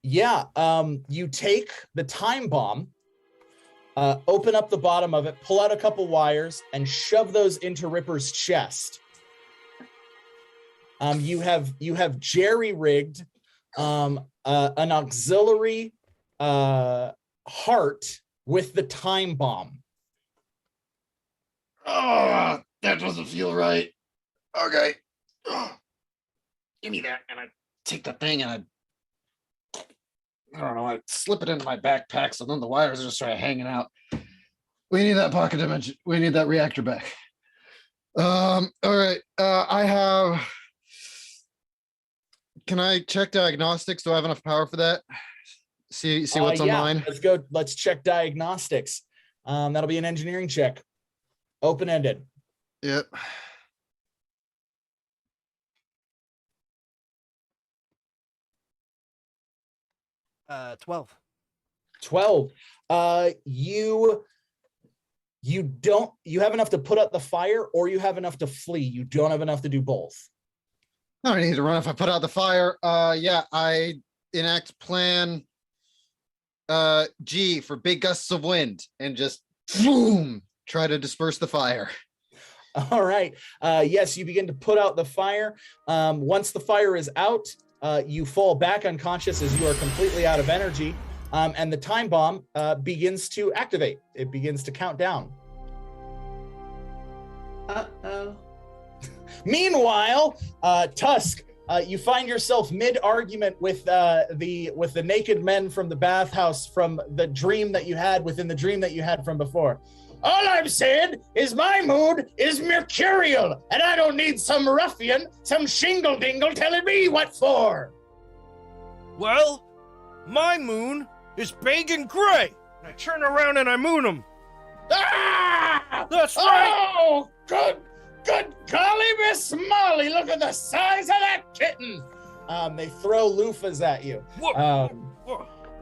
Yeah, you take the time bomb, open up the bottom of it, pull out a couple wires, and shove those into Ripper's chest. You have jerry-rigged an auxiliary heart with the time bomb. Oh, that doesn't feel right. Okay. Give me that, and I take the thing and I don't know, I slip it into my backpack, so then the wires just start hanging out. We need that pocket dimension. We need that reactor back. All right. I have. Can I check diagnostics? Do I have enough power for that? See what's on mine. Let's go. Let's check diagnostics. That'll be an engineering check. Open-ended. Yep. Uh, 12. 12. You have enough to put out the fire, or you have enough to flee. You don't have enough to do both. I don't need to run if I put out the fire. Yeah, I enact plan G for big gusts of wind and just boom, try to disperse the fire. All right. Yes, you begin to put out the fire. Once the fire is out, you fall back unconscious as you are completely out of energy. And the time bomb begins to activate. It begins to count down. Uh-oh. Meanwhile, Tusk, you find yourself mid-argument with the naked men from the bathhouse from the dream that you had within the dream that you had from before. All I'm saying is my mood is mercurial, and I don't need some ruffian, some shingle-dingle telling me what for. Well, my moon is big and gray. And I turn around and I moon him. Ah! That's right. Oh, good golly, Miss Molly, look at the size of that kitten. They throw loofahs at you. Whoa.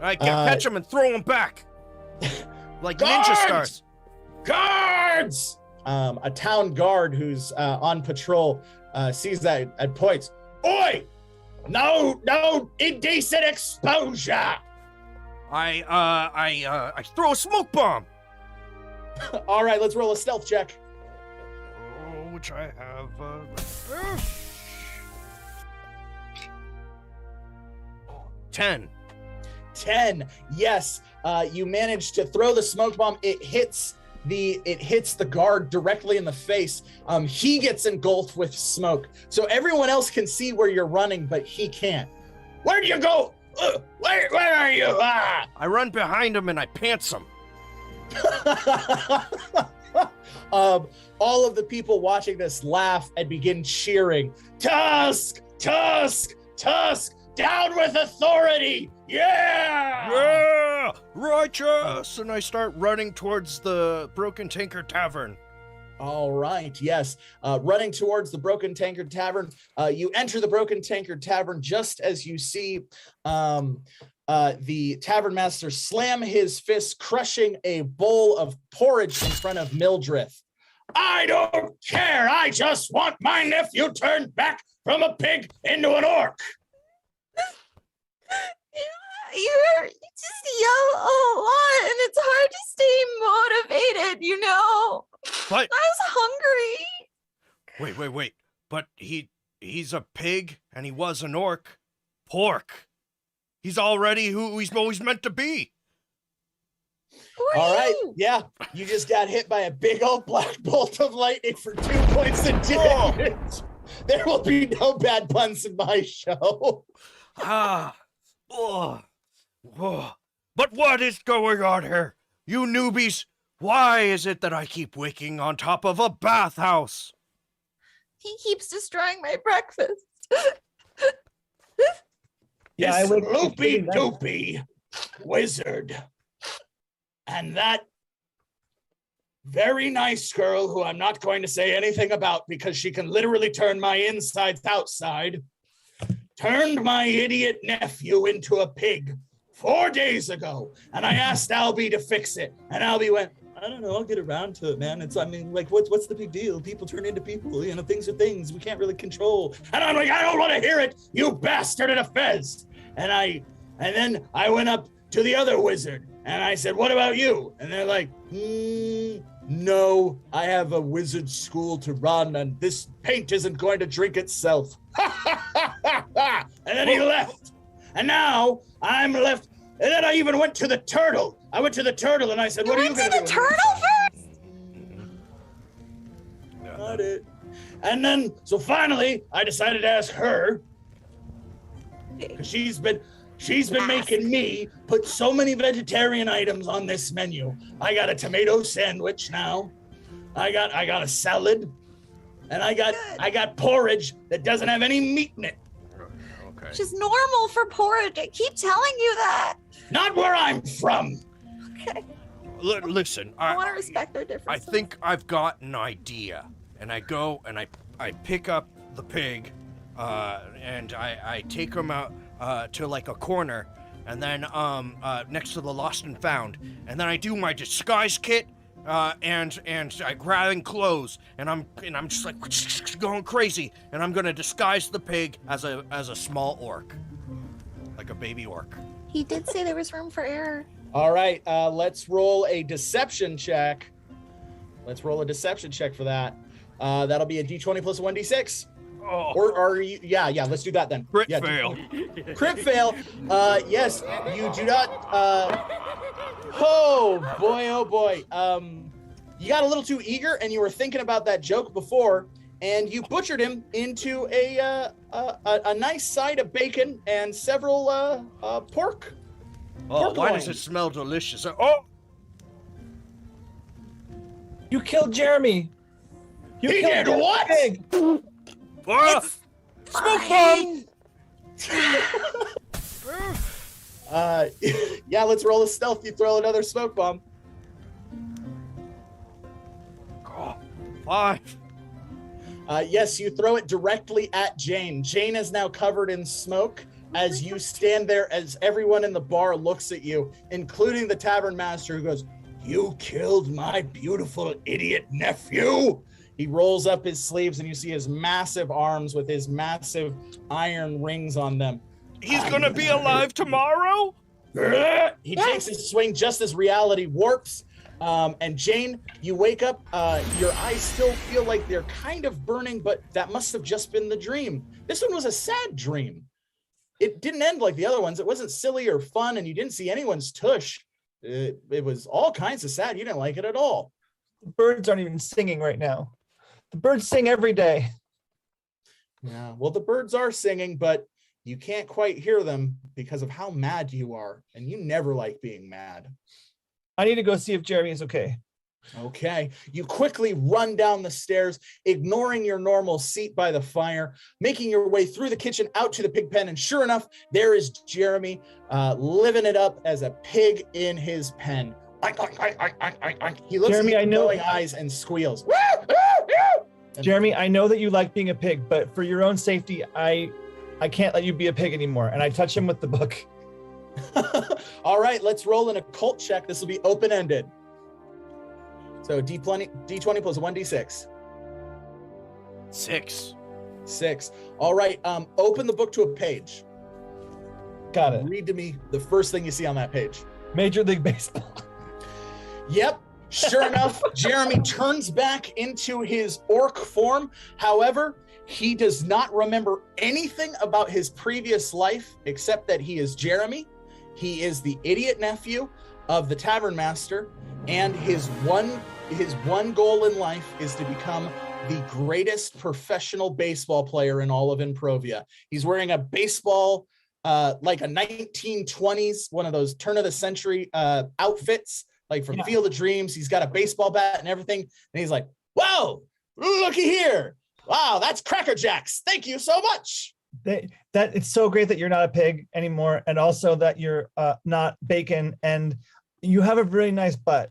I can catch him and throw him back. Like ninja stars. Guards! A town guard who's on patrol sees that and points. Oi! No indecent exposure! I throw a smoke bomb. All right, let's roll a stealth check. Which I have. 10. 10. Yes, you manage to throw the smoke bomb. It hits the guard directly in the face. He gets engulfed with smoke, so everyone else can see where you're running, but he can't. Where'd you go? Where are you? Ah! I run behind him and I pants him. All of the people watching this laugh and begin cheering. Tusk! Tusk! Tusk! Down with authority! Yeah! Yeah! Righteous! And I start running towards the Broken Tankard Tavern. All right, yes. Running towards the Broken Tankard Tavern. You enter the Broken Tankard Tavern just as you see the tavern master slam his fist, crushing a bowl of porridge in front of Mildreth. I don't care. I just want my nephew turned back from a pig into an orc. You just yell a lot, and it's hard to stay motivated, you know? But I was hungry. wait. But he's a pig and he was an orc. Pork. He's already who he's always meant to be. All right, yeah. You just got hit by a big old black bolt of lightning for 2 points of damage. There will be no bad puns in my show. But what is going on here? You newbies, why is it that I keep waking on top of a bathhouse? He keeps destroying my breakfast. Yeah, I This would loopy doopy wizard and that very nice girl who I'm not going to say anything about because she can literally turn my insides outside, turned my idiot nephew into a pig 4 days ago, and I asked Albie to fix it, and Albie went, I don't know, I'll get around to it, man. What's the big deal? People turn into people, things are things we can't really control. And I'm like, I don't want to hear it, you bastard in a fez. And then I went up to the other wizard, and I said, what about you? And they're like, no, I have a wizard school to run, and this paint isn't going to drink itself. And then he left. And now I'm left. And then I even went to the turtle. I went to the turtle and I said, what are you going to do? You went to the turtle first? Not it. And then, so finally, I decided to ask her, because she's been making me put so many vegetarian items on this menu. I got a tomato sandwich now. I got a salad, and I got porridge that doesn't have any meat in it. Okay. Which is normal for porridge. I keep telling you that. Not where I'm from. Okay. Listen, I want to respect their differences. I think I've got an idea. And I go and I pick up the pig, and I take him out to like a corner, and then next to the lost and found, and then I do my disguise kit, and I grabbing clothes, and I'm just like going crazy, and I'm gonna disguise the pig as a small orc, like a baby orc. He did say there was room for error. All right, let's roll a deception check. Let's roll a deception check for that. That'll be a d20 plus 1d6. Oh. Or are you? Yeah. Let's do that then. Crit yeah, fail. Crit fail. Yes, you do not. Oh boy. You got a little too eager, and you were thinking about that joke before, and you butchered him into a nice side of bacon and several pork. Oh, why does it smell delicious? Oh, You killed Jeremy. You He killed did Jeremy what? Pig. Smoke bomb! Yeah, let's roll a stealth. You throw another smoke bomb. Oh, 5. Yes, you throw it directly at Jayne. Jayne is now covered in smoke as you stand there, as everyone in the bar looks at you, including the tavern master, who goes, "You killed my beautiful idiot nephew." He rolls up his sleeves and you see his massive arms with his massive iron rings on them. He's gonna be alive tomorrow? He takes his swing just as reality warps. And Jayne, you wake up, your eyes still feel like they're kind of burning, but that must have just been the dream. This one was a sad dream. It didn't end like the other ones. It wasn't silly or fun, and you didn't see anyone's tush. It was all kinds of sad. You didn't like it at all. The birds aren't even singing right now. The birds sing every day. Yeah, well, the birds are singing, but you can't quite hear them because of how mad you are, and you never like being mad. I need to go see if Jeremy is okay. Okay, you quickly run down the stairs, ignoring your normal seat by the fire, making your way through the kitchen out to the pig pen, and sure enough, there is Jeremy living it up as a pig in his pen. He looks Jeremy, at I you know- glowing eyes and squeals. Jeremy, I know that you like being a pig, but for your own safety, I can't let you be a pig anymore. And I touch him with the book. All right, let's roll an occult check. This will be open-ended. So D20 plus 1d6. 6. 6. All right, open the book to a page. Got it. Read to me the first thing you see on that page. Major League Baseball. Yep, sure enough, Jeremy turns back into his orc form. However, he does not remember anything about his previous life except that he is Jeremy. He is the idiot nephew of the tavern master, and his one goal in life is to become the greatest professional baseball player in all of Improvia. He's wearing a baseball, like a 1920s, one of those turn of the century outfits, like from Field of Dreams. He's got a baseball bat and everything. And he's like, "Whoa, looky here. Wow, that's Cracker Jacks. Thank you so much." That it's so great that you're not a pig anymore, and also that you're not bacon, and you have a really nice butt.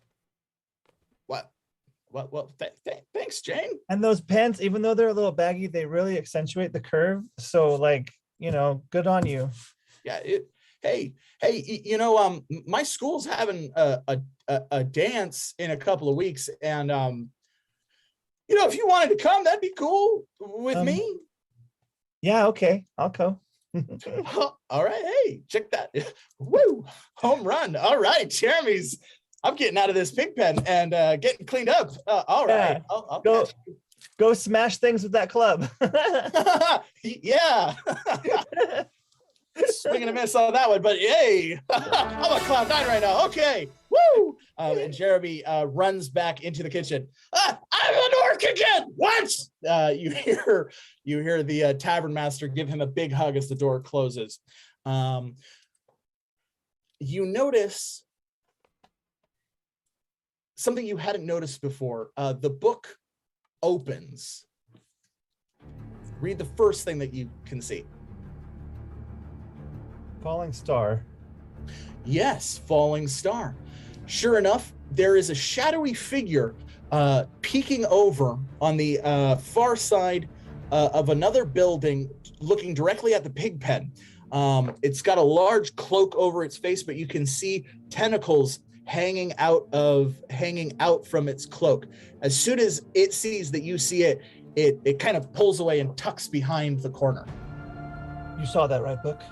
Well, thanks, Jayne. And those pants, even though they're a little baggy, they really accentuate the curve. So, like, good on you. Yeah. Hey, my school's having a dance in a couple of weeks, and if you wanted to come, that'd be cool with me. Yeah, okay, I'll go. All right, hey, check that. Woo, home run. All right, Jeremy's. I'm getting out of this pig pen and getting cleaned up. All right, I'll go smash things with that club. Yeah. Swing and a miss on that one, but hey, I'm on cloud 9 right now. Okay, woo! And Jeremy runs back into the kitchen. I'm an orc again. What? You hear the tavern master give him a big hug as the door closes. You notice something you hadn't noticed before. The book opens. Read the first thing that you can see. Falling star. Yes, falling star. Sure enough, there is a shadowy figure peeking over on the far side of another building, looking directly at the pig pen. It's got a large cloak over its face, but you can see tentacles hanging out from its cloak. As soon as it sees that you see it, it kind of pulls away and tucks behind the corner. You saw that, right, Book?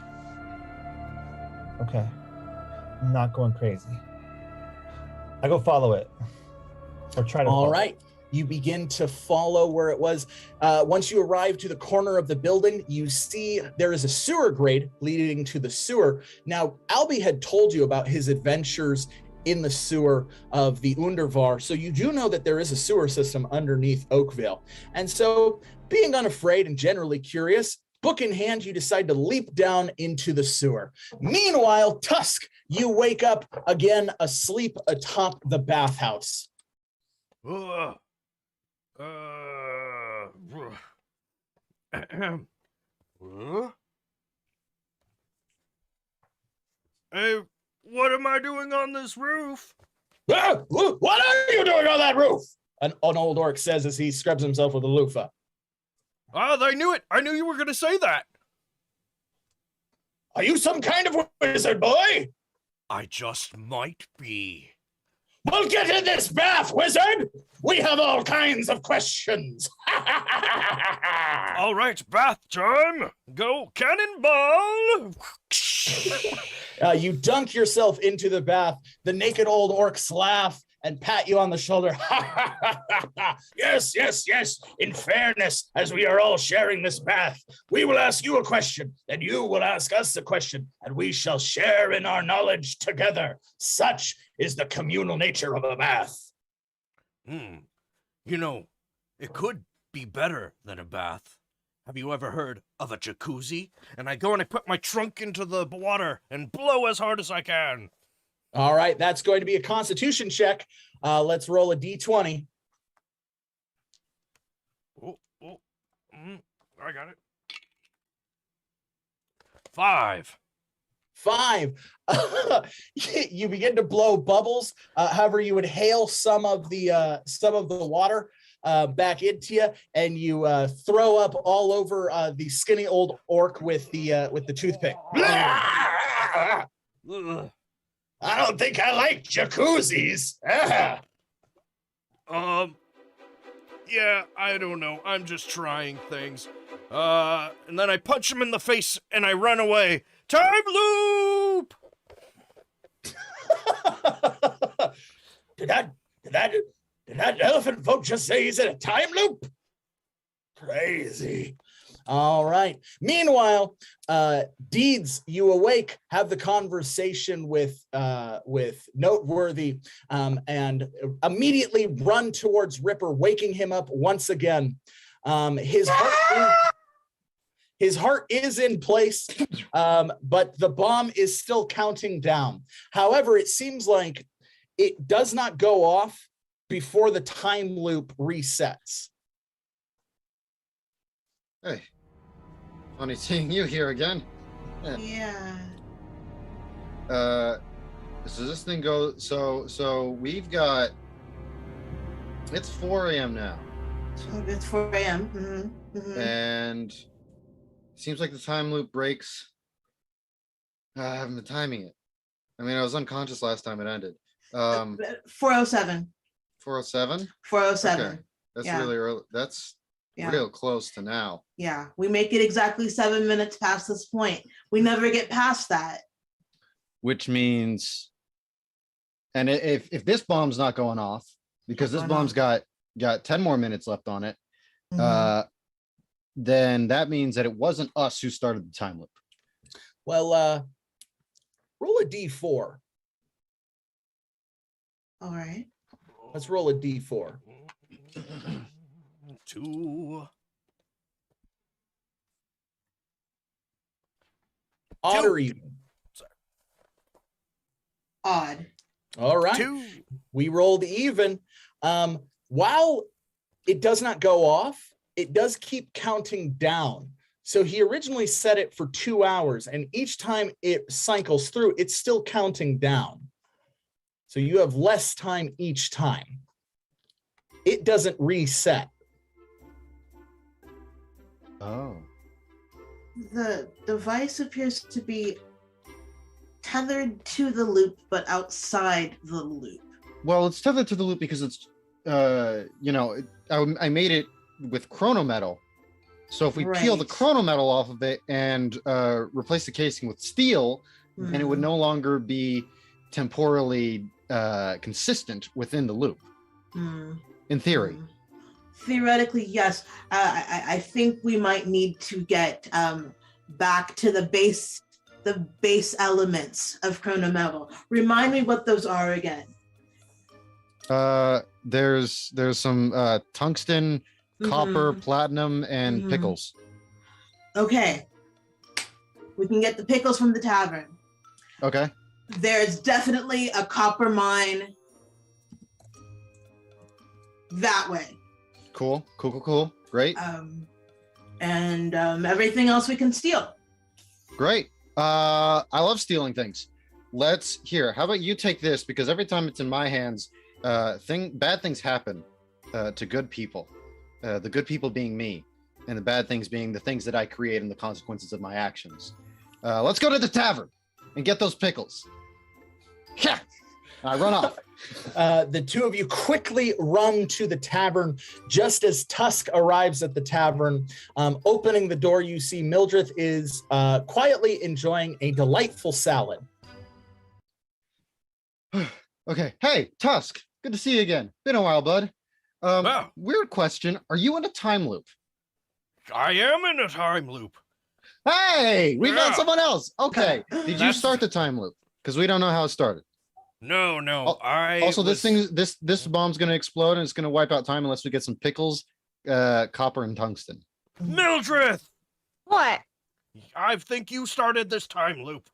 Okay. I'm not going crazy. I go follow it. Or try to follow. All right. You begin to follow where it was. Once you arrive to the corner of the building, you see there is a sewer grate leading to the sewer. Now, Albie had told you about his adventures in the sewer of the Undervar, so you do know that there is a sewer system underneath Oakvale. And so, being unafraid and generally curious, book in hand, you decide to leap down into the sewer. Meanwhile, Tusk, you wake up again asleep atop the bathhouse. Hey, what am I doing on this roof? What are you doing on that roof? An old orc says as he scrubs himself with a loofah. I knew it. I knew you were going to say that. Are you some kind of wizard, boy? I just might be. Well, get in this bath, wizard! We have all kinds of questions. All right, bath time. Go cannonball. You dunk yourself into the bath. The naked old orcs laugh and pat you on the shoulder. Yes, yes, yes. In fairness, as we are all sharing this bath, we will ask you a question, and you will ask us a question, and we shall share in our knowledge together. Such is the communal nature of a bath. You know, it could be better than a bath. Have you ever heard of a jacuzzi? And I go and I put my trunk into the water and blow as hard as I can. All right, that's going to be a constitution check. Let's roll a d20. I got it. 5. 5. You begin to blow bubbles. However, you inhale some of the water back into you, and you throw up all over the skinny old orc with the toothpick. I don't think I like jacuzzis. Yeah, I don't know. I'm just trying things. And then I punch him in the face and I run away. Time loop! Did that Elephantfolk just say he's in a time loop? Crazy. All right. Meanwhile, Deeds, you awake, have the conversation with Noteworthy, and immediately run towards Ripper, waking him up once again. His heart is in place, but the bomb is still counting down. However, it seems like it does not go off before the time loop resets. Hey, funny seeing you here again. Yeah. So this thing goes. So we've got. It's 4 a.m. now. It's 4 a.m. Mm-hmm. Mm-hmm. And seems like the time loop breaks. I haven't been timing it. I mean, I was unconscious last time it ended. 4:07. 4:07. 4:07. Okay. That's really early. That's real close to now. Yeah, we make it exactly 7 minutes past this point. We never get past that. Which means, and if this bomb's not going off, because this bomb's got 10 more minutes left on it, then that means that it wasn't us who started the time loop. Well, roll a d4. All right. Let's roll a d4. 2. Odd or even? Odd. All right. 2. We rolled even. While it does not go off, it does keep counting down. So he originally set it for 2 hours, and each time it cycles through, it's still counting down. So you have less time each time. It doesn't reset. Oh. The device appears to be tethered to the loop, but outside the loop? Well, it's tethered to the loop because it's, I made it with chronometal. So if we peel the Right. chronometal off of it and replace the casing with steel, then it would no longer be temporally consistent within the loop. In theory. Theoretically, yes. I think we might need to get back to the base elements of chronometal. Remind me what those are again. There's some tungsten, copper, platinum, and pickles. Okay. We can get the pickles from the tavern. Okay. There's definitely a copper mine that way. Cool. Great. And everything else we can steal. Great. I love stealing things. How about you take this, because every time it's in my hands, bad things happen to good people. The good people being me, and the bad things being the things that I create and the consequences of my actions. Let's go to the tavern and get those pickles. Yeah. I run off. The two of you quickly run to the tavern. Just as Tusk arrives at the tavern, opening the door, you see Mildreth is quietly enjoying a delightful salad. Okay. Hey, Tusk. Good to see you again. Been a while, bud. Wow. Weird question. Are you in a time loop? I am in a time loop. Hey, we Yeah. found someone else. Okay. Did you That's- start the time loop? Because we don't know how it started. No, Also, this bomb's gonna explode and it's gonna wipe out time unless we get some pickles, copper, and tungsten. Mildreth, What? I think you started this time loop.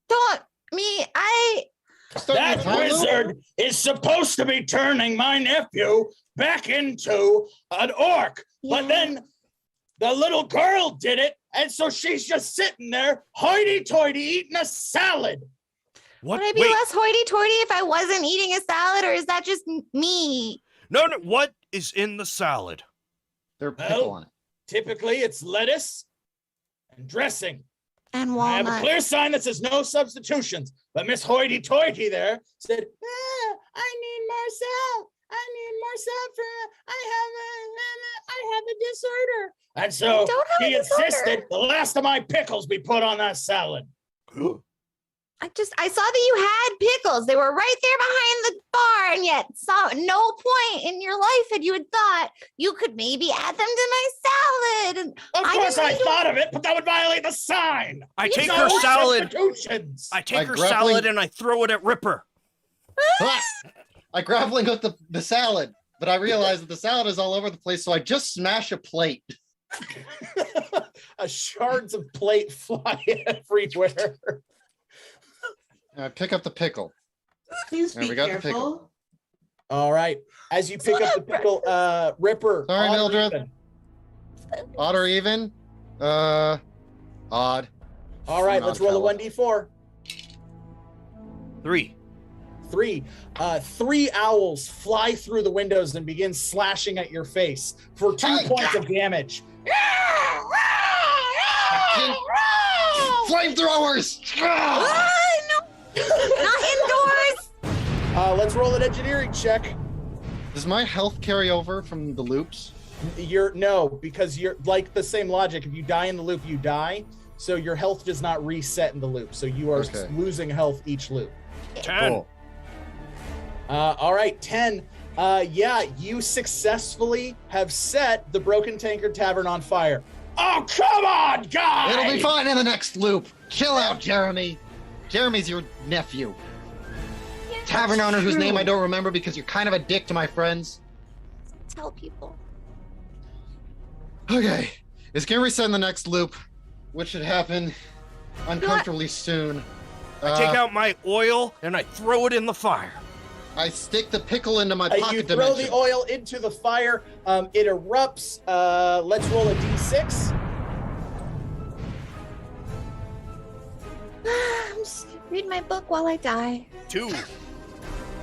Don't me. That wizard is supposed to be turning my nephew back into an orc, but then the little girl did it, and so she's just sitting there, hoity-toity, eating a salad. What? Would I be Wait, less hoity-toity if I wasn't eating a salad, or is that just me? no. What is in the salad? There's pickle Well, on it. Typically, it's lettuce and dressing. And I have a walnut. clear sign that says no substitutions, but Miss Hoity-Toity there said, I need more salt. I need more salt for, I have a disorder. And so don't have she a disorder. insisted the last of my pickles be put on that salad. I saw that you had pickles. They were right there behind the bar, and yet saw no point in your life had you had thought you could maybe add them to my salad. And Of I course didn't I need to- thought of it, but that would violate the sign. I You take know, her salad. Substitutions. I take By her grappling- salad and I throw it at Ripper. I grappling hook the salad, but I realize that the salad is all over the place, so I just smash a plate. Shards of plate fly everywhere. I pick up the pickle. Please There, be we got the careful. pickle. All right. As you pick up the pickle, Ripper. Sorry, odd or Mildred. even? Odd or even? Odd. All right, Odd let's roll a fella. 1d4. 3. 3. 3 owls fly through the windows and begin slashing at your face for 2 Hey, points God. of damage. Flamethrowers! Ah, no, not indoors. Let's roll an engineering check. Does my health carry over from the loops? Because you're like the same logic. If you die in the loop, you die. So your health does not reset in the loop. So you are Okay. losing health each loop. 10. Cool. All right, 10. You successfully have set the Broken Tankard Tavern on fire. Oh, come on, guys! It'll be fine in the next loop. Chill out, Jeremy. Jeremy's your nephew. Tavern owner whose name I don't remember because you're kind of a dick to my friends. Tell people. Okay. It's gonna reset in the next loop, which should happen uncomfortably soon. I take out my oil and I throw it in the fire. I stick the pickle into my You pocket throw dimension. the oil into the fire. It erupts. Let's roll a d6. I'm just gonna read my book while I die. 2.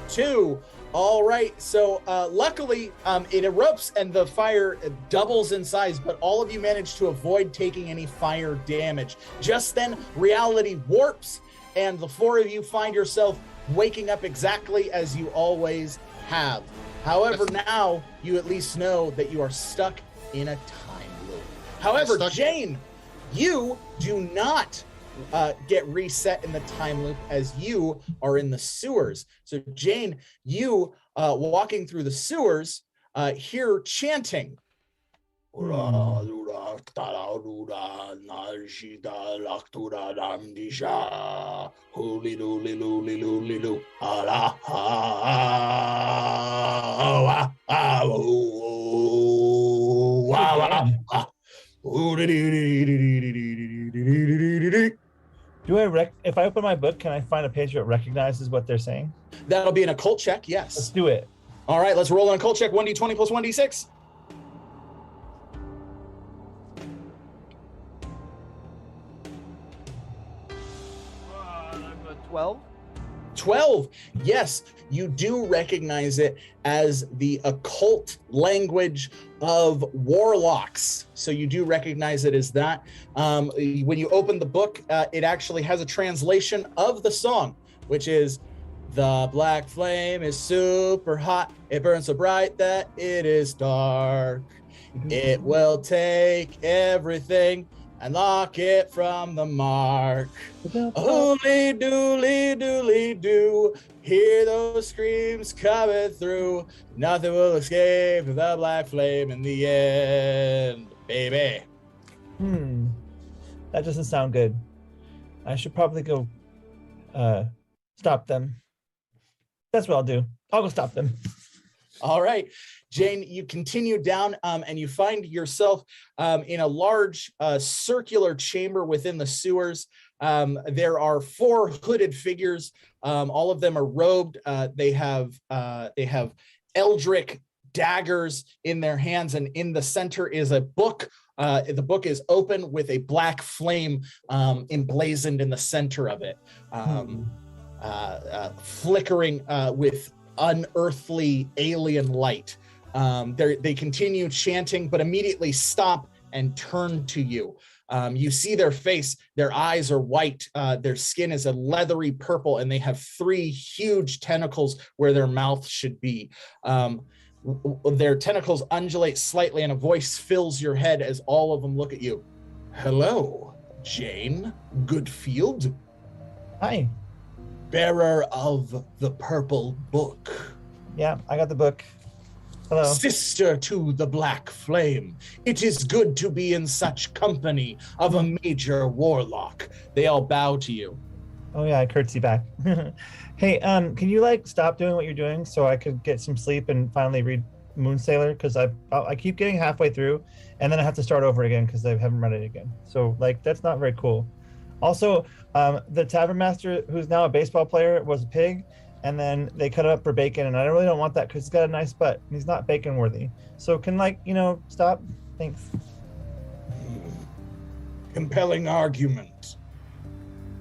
2. All right, so luckily it erupts and the fire doubles in size, but all of you manage to avoid taking any fire damage. Just then, reality warps, and the four of you find yourself waking up exactly as you always have. However, now you at least know that you are stuck in a time loop. However, Jayne, you do not get reset in the time loop as you are in the sewers. So Jayne, you walking through the sewers, hear chanting. If I open my book, can I find a page that recognizes what they're saying? That'll be an occult check, yes. Let's do it. All right, let's roll an occult check. 1d20 plus 1d6. 12. 12. Yes, you do recognize it as the occult language of warlocks. So you do recognize it as that. When you open the book, it actually has a translation of the song, which is, the black flame is super hot. It burns so bright that it is dark. It will take everything and lock it from the mark. Holy dooly dooly doo. Hear those screams coming through. Nothing will escape the black flame in the end, baby. That doesn't sound good. I should probably go stop them. That's what I'll do. I'll go stop them. All right. Jayne, you continue down and you find yourself in a large circular chamber within the sewers. There are 4 hooded figures. All of them are robed. They have eldritch daggers in their hands, and in the center is a book. The book is open with a black flame emblazoned in the center of it, flickering with unearthly alien light. They continue chanting, but immediately stop and turn to you. You see their face, their eyes are white, their skin is a leathery purple, and they have 3 huge tentacles where their mouth should be. Their tentacles undulate slightly, and a voice fills your head as all of them look at you. Hello, Jayne Goodfield. Hi. Bearer of the purple book. Yeah, I got the book. Hello. Sister to the black flame. It is good to be in such company of a major warlock. They all bow to you. Oh yeah, I curtsy back. Hey, can you stop doing what you're doing so I could get some sleep and finally read Moonsailor? Because I keep getting halfway through and then I have to start over again because I haven't read it again. So that's not very cool. Also, the tavern master, who's now a baseball player, was a pig, and then they cut it up for bacon, and I really don't want that because he's got a nice butt. And he's not bacon worthy. So can stop? Thanks. Compelling argument.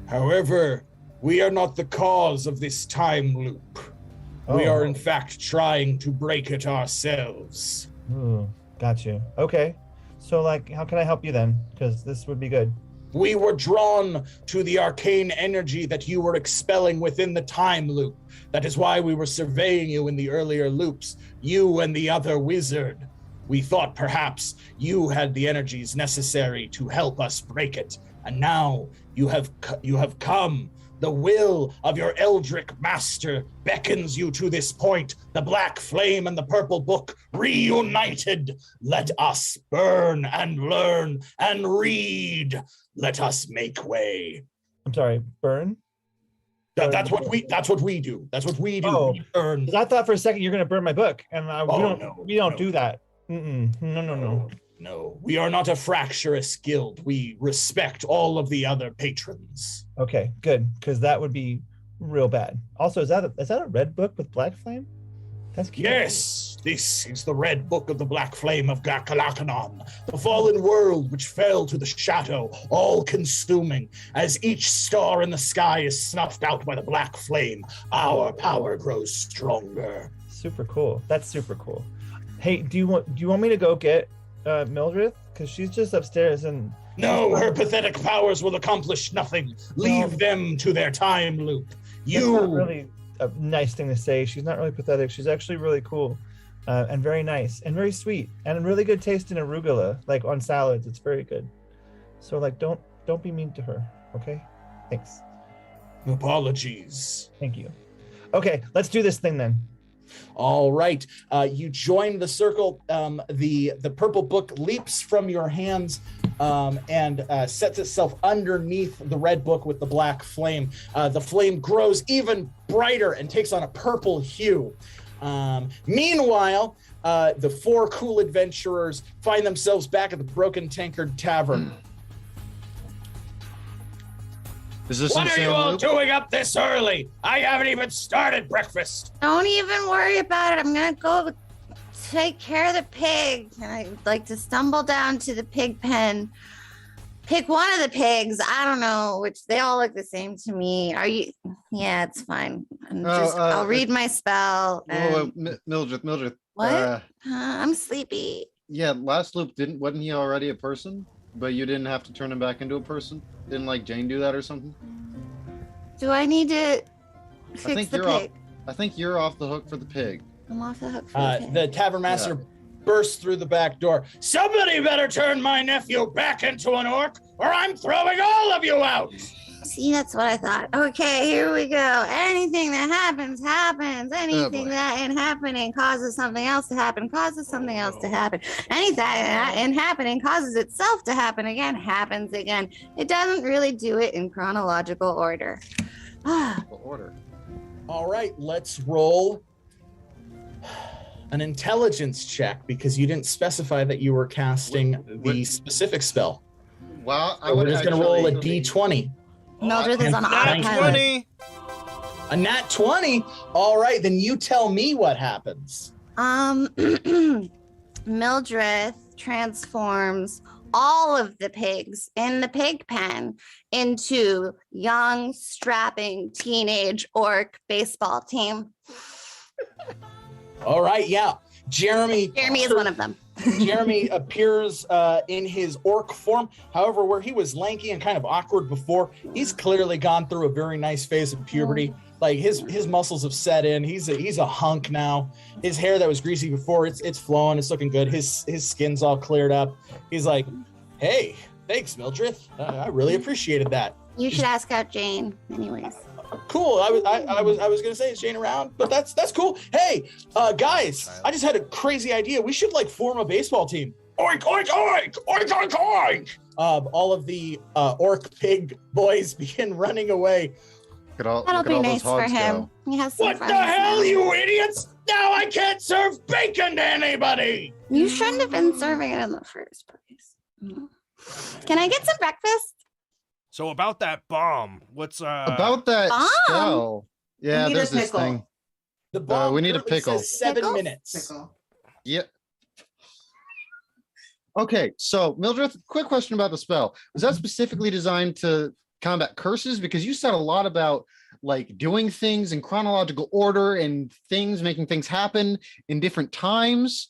However, we are not the cause of this time loop. We are in fact trying to break it ourselves. Ooh, got you. Okay. So how can I help you then? Because this would be good. We were drawn to the arcane energy that you were expelling within the time loop. That is why we were surveying you in the earlier loops, you and the other wizard. We thought perhaps you had the energies necessary to help us break it. And now you have come. The will of your eldritch master beckons you to this point. The black flame and the purple book reunited. Let us burn and learn and read. Let us make way. I'm sorry, burn? That's what we do. That's what we do. Oh, we burn. 'Cause I thought for a second you're going to burn my book, and we don't do that. No. No, we are not a fractious guild. We respect all of the other patrons. Okay, good, because that would be real bad. Also, is that a red book with black flame? That's cute. Yes, this is the red book of the black flame of Gakalakanon, the fallen world which fell to the shadow, all-consuming. As each star in the sky is snuffed out by the black flame, our power grows stronger. super cool. That's super cool. Hey, do you want me to go get Mildreth? Because she's just upstairs and No, her pathetic powers will accomplish nothing. Leave them to their time loop. That's not really a nice thing to say. She's not really pathetic. She's actually really cool and very nice and very sweet and really good taste in arugula, like on salads. It's very good. So like, don't be mean to her. Okay. Thanks. Apologies. Thank you. Okay, let's do this thing then. All right. You join the circle. The purple book leaps from your hands and sets itself underneath the red book with the black flame. The flame grows even brighter and takes on a purple hue. Meanwhile, the four cool adventurers find themselves back at the Broken Tankard Tavern. Is this What are you all doing up this early? I haven't even started breakfast. Don't even worry about it. I'm gonna go take care of the pig. And I'd like to stumble down to the pig pen. Pick one of the pigs. I don't know, which they all look the same to me. Are you? Yeah, it's fine. I'll read my spell. Mildreth. What? I'm sleepy. Yeah, last loop wasn't he already a person? But you didn't have to turn him back into a person? Didn't like Jayne do that or something? Do I need to fix the pig? I think you're off the hook for the pig. I'm off the hook for the pig. The tavern master bursts through the back door. Somebody better turn my nephew back into an orc, or I'm throwing all of you out. See, that's what I thought. Okay, here we go. Anything that happens, happens. Anything that ain't happening causes something else to happen, causes something else to happen. Anything that ain't happening causes itself to happen again, happens again. It doesn't really do it in chronological order. All right, let's roll an intelligence check because you didn't specify that you were casting the specific spell. Well, We're just going to roll a d20. Mildreth is on autopilot. A nat 20? All right, then you tell me what happens. Mildreth transforms all of the pigs in the pig pen into young, strapping, teenage orc baseball team. All right, yeah. Jeremy is one of them. Jeremy appears in his orc form. However, where he was lanky and kind of awkward before, he's clearly gone through a very nice phase of puberty. Like his muscles have set in. He's a hunk now. His hair that was greasy before, it's flowing. It's looking good. His skin's all cleared up. He's like, hey, thanks, Mildreth. I really appreciated that. You should ask out Jayne, anyways. Cool. I was gonna say, is Jayne around? But that's cool. Hey, guys, I just had a crazy idea. We should like form a baseball team. Oink oink oink oink oink oink. All of the orc pig boys begin running away. That'll be nice for him. He has some What the friends hell, now. you idiots! Now I can't serve bacon to anybody. You shouldn't have been serving it in the first place. Can I get some breakfast? So about that bomb, what's about that spell? Yeah, there's this thing. The bomb we need a pickle. Says 7 minutes. Pickle. Yep. Okay, so Mildreth, quick question about the spell. Was that specifically designed to combat curses? Because you said a lot about like doing things in chronological order and things, making things happen in different times.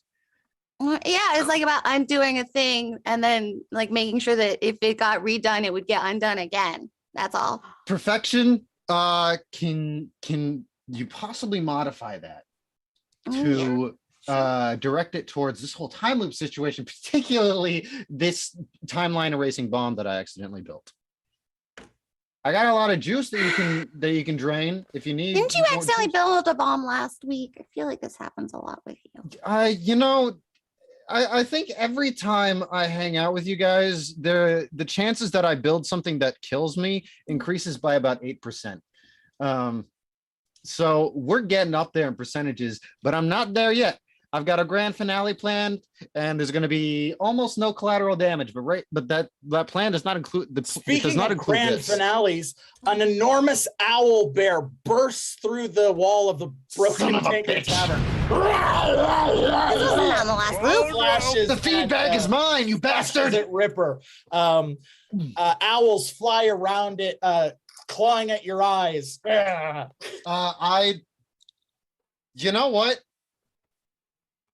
Yeah, it's like about undoing a thing and then like making sure that if it got redone, it would get undone again. That's all. Perfection. Can you possibly modify that to direct it towards this whole time loop situation, particularly this timeline erasing bomb that I accidentally built? I got a lot of juice that you can drain if you need. Didn't you accidentally build a bomb last week? I feel like this happens a lot with you. I think every time I hang out with you guys, the chances that I build something that kills me increases by about 8%. So we're getting up there in percentages, but I'm not there yet. I've got a grand finale planned, and there's going to be almost no collateral damage. But that plan does not include the. Speaking of grand finales, an enormous owl bear bursts through the wall of the Broken Tankard Tavern. This wasn't on the last loop. Flashes the feedback is mine, you bastard! At Ripper. Owls fly around it, clawing at your eyes. You know what?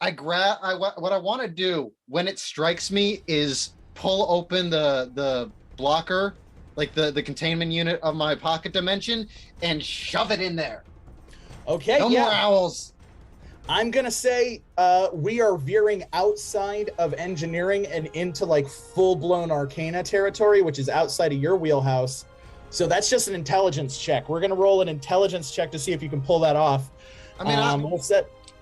what I want to do when it strikes me is pull open the blocker, like the containment unit of my pocket dimension, and shove it in there. Okay, No more owls. I'm gonna say we are veering outside of engineering and into like full-blown arcana territory, which is outside of your wheelhouse. So that's just an intelligence check. We're gonna roll an intelligence check to see if you can pull that off. I mean,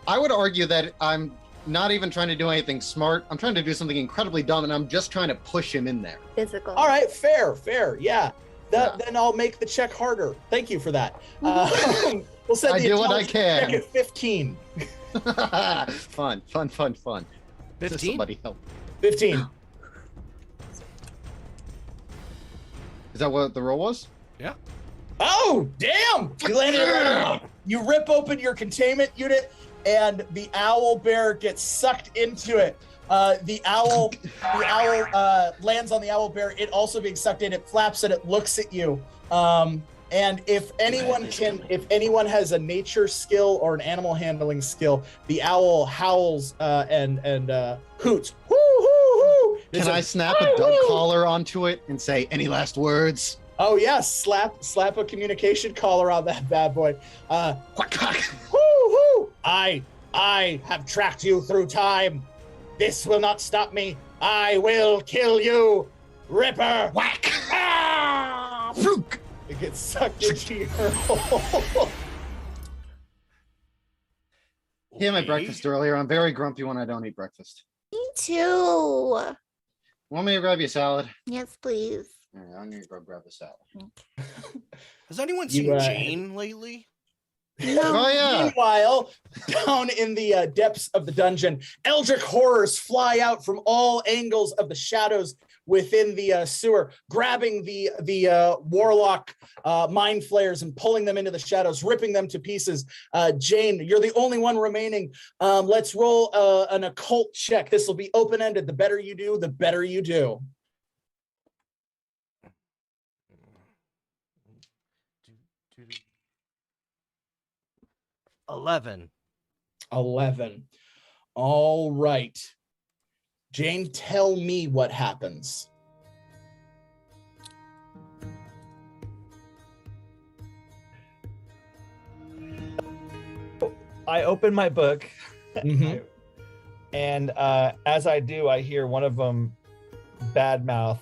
I would argue that I'm not even trying to do anything smart. I'm trying to do something incredibly dumb, and I'm just trying to push him in there. Physical. All right, fair, yeah. Then I'll make the check harder. Thank you for that. We'll set I the do what I intelligence check can. at 15. Fun. 15? Somebody help. 15. Is that what the roll was? Yeah. Oh, damn! You landed it right. You rip open your containment unit, and the owl bear gets sucked into it. The owl lands on the owl bear. It also being sucked in. It flaps and it looks at you. And if anyone has a nature skill or an animal handling skill, the owl howls and hoots. Woo, hoo, hoo. Can I snap a dog collar onto it and say any last words? Oh yes, slap a communication collar on that bad boy. Quack, quack. Woo, hoo. I have tracked you through time. This will not stop me. I will kill you, Ripper. Whack. Ah! It gets sucked into your hole. He had my breakfast earlier. I'm very grumpy when I don't eat breakfast. Me too. Want me to grab you a salad? Yes, please. All right, I'm gonna go grab a salad. Has anyone You, seen Jayne lately? Oh yeah. Meanwhile, down in the depths of the dungeon, eldritch horrors fly out from all angles of the shadows within the sewer, grabbing the warlock mind flayers and pulling them into the shadows, ripping them to pieces. Jayne, you're the only one remaining. Let's roll an occult check. This will be open-ended. The better you do, the better you do. 11. 11. All right. Jayne, tell me what happens. I open my book, Mhm. and as I do, I hear one of them badmouth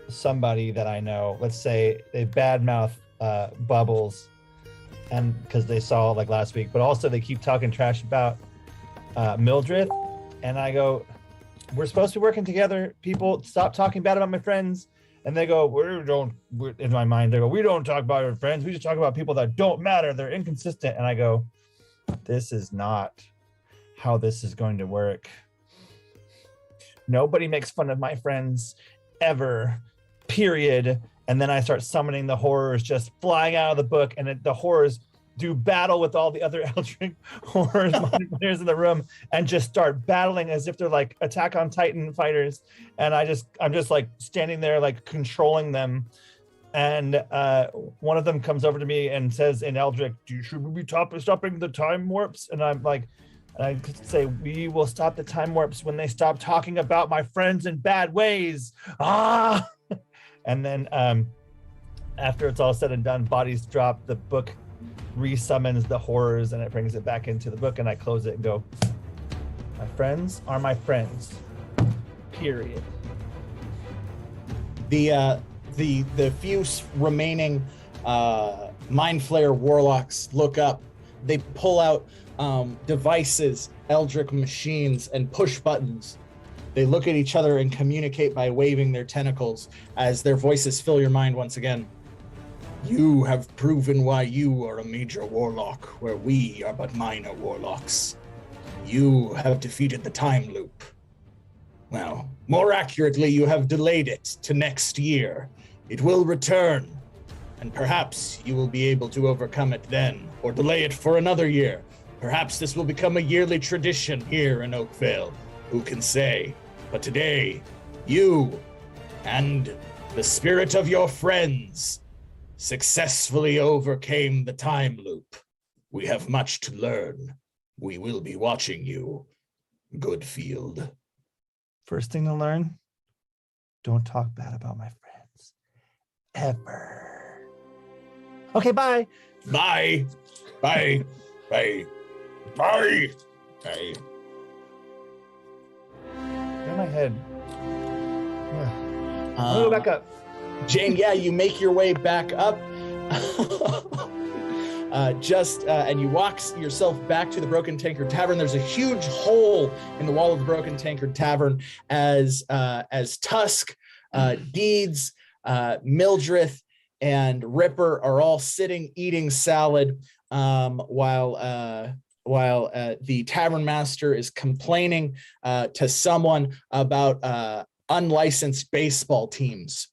somebody that I know. Let's say they badmouth Bubbles, and because they saw like last week, but also they keep talking trash about Mildreth, and I go, "We're supposed to be working together. People, stop talking bad about my friends." And they go, in my mind, they go, "We don't talk about our friends. We just talk about people that don't matter. They're inconsistent." And I go, "This is not how this is going to work. Nobody makes fun of my friends ever, period." And then I start summoning the horrors just flying out of the book, and the horrors do battle with all the other eldritch horrors players in the room and just start battling as if they're like Attack on Titan fighters. And I'm just like standing there like controlling them. And one of them comes over to me and says in Eldritch, "Should we be stopping the time warps?" And I'm like, and I say, "We will stop the time warps when they stop talking about my friends in bad ways." Ah! And then after it's all said and done, bodies drop, the book resummons the horrors, and it brings it back into the book, and I close it and go, "My friends are my friends, period." The few remaining Mind Flayer warlocks look up. They pull out devices, eldritch machines, and push buttons. They look at each other and communicate by waving their tentacles as their voices fill your mind once again. "You have proven why you are a major warlock, where we are but minor warlocks. You have defeated the time loop. Well, more accurately, you have delayed it to next year. It will return, and perhaps you will be able to overcome it then, or delay it for another year. Perhaps this will become a yearly tradition here in Oakvale. Who can say? But today, you and the spirit of your friends successfully overcame the time loop. We have much to learn. We will be watching you, Goodfield. First thing to learn, don't talk bad about my friends. Ever. Okay, bye. Bye. Bye. Bye. Bye. Bye. In my head. Yeah. I'm gonna go back up. Jayne, yeah, you make your way back up. And you walk yourself back to the Broken Tankard Tavern. There's a huge hole in the wall of the Broken Tankard Tavern as Tusk, Deeds, Mildreth, and Ripper are all sitting eating salad while the tavern master is complaining to someone about unlicensed baseball teams.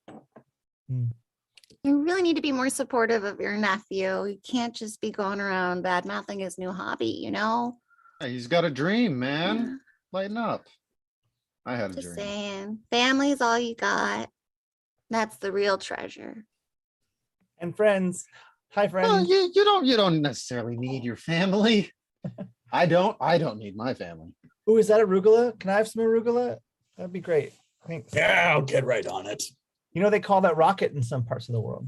You really need to be more supportive of your nephew. You can't just be going around bad-mouthing his new hobby, you know? Hey, he's got a dream, man. Yeah. Lighten up. I had a Just dream. saying, family's all you got. That's the real treasure. And friends. Hi, friends. Well, you don't necessarily need your family. I don't need my family. Ooh, is that arugula? Can I have some arugula? That'd be great. Thanks. Yeah, I'll get right on it. You know, they call that rocket in some parts of the world.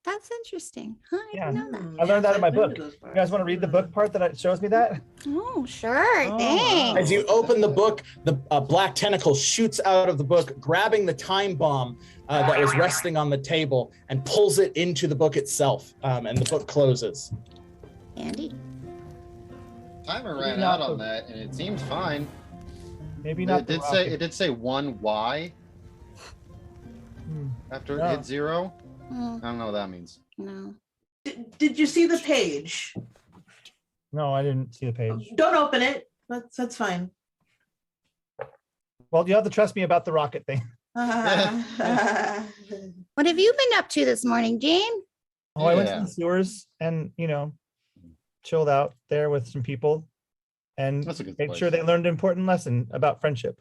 That's interesting. Huh, I Yeah. didn't know that. I learned that in my I've been book. to those You guys want to read the book part that shows me that? Oh, sure. Oh, Thanks. As you open the book, the black tentacle shoots out of the book, grabbing the time bomb that was resting on the table and pulls it into the book itself. And the book closes. Andy. Timer Maybe ran not out on the- that, and it seemed fine. Maybe not. It did say 1Y after it No. hit 0. Hmm, I don't know what that means. no. Did you see the page? No, I didn't see the page. Don't open it. That's fine. Well, you have to trust me about the rocket thing. What have you been up to this morning, Jayne? Oh, I went to Yeah. the sewers and, chilled out there with some people and That's a good made place. sure they learned an important lesson about friendship.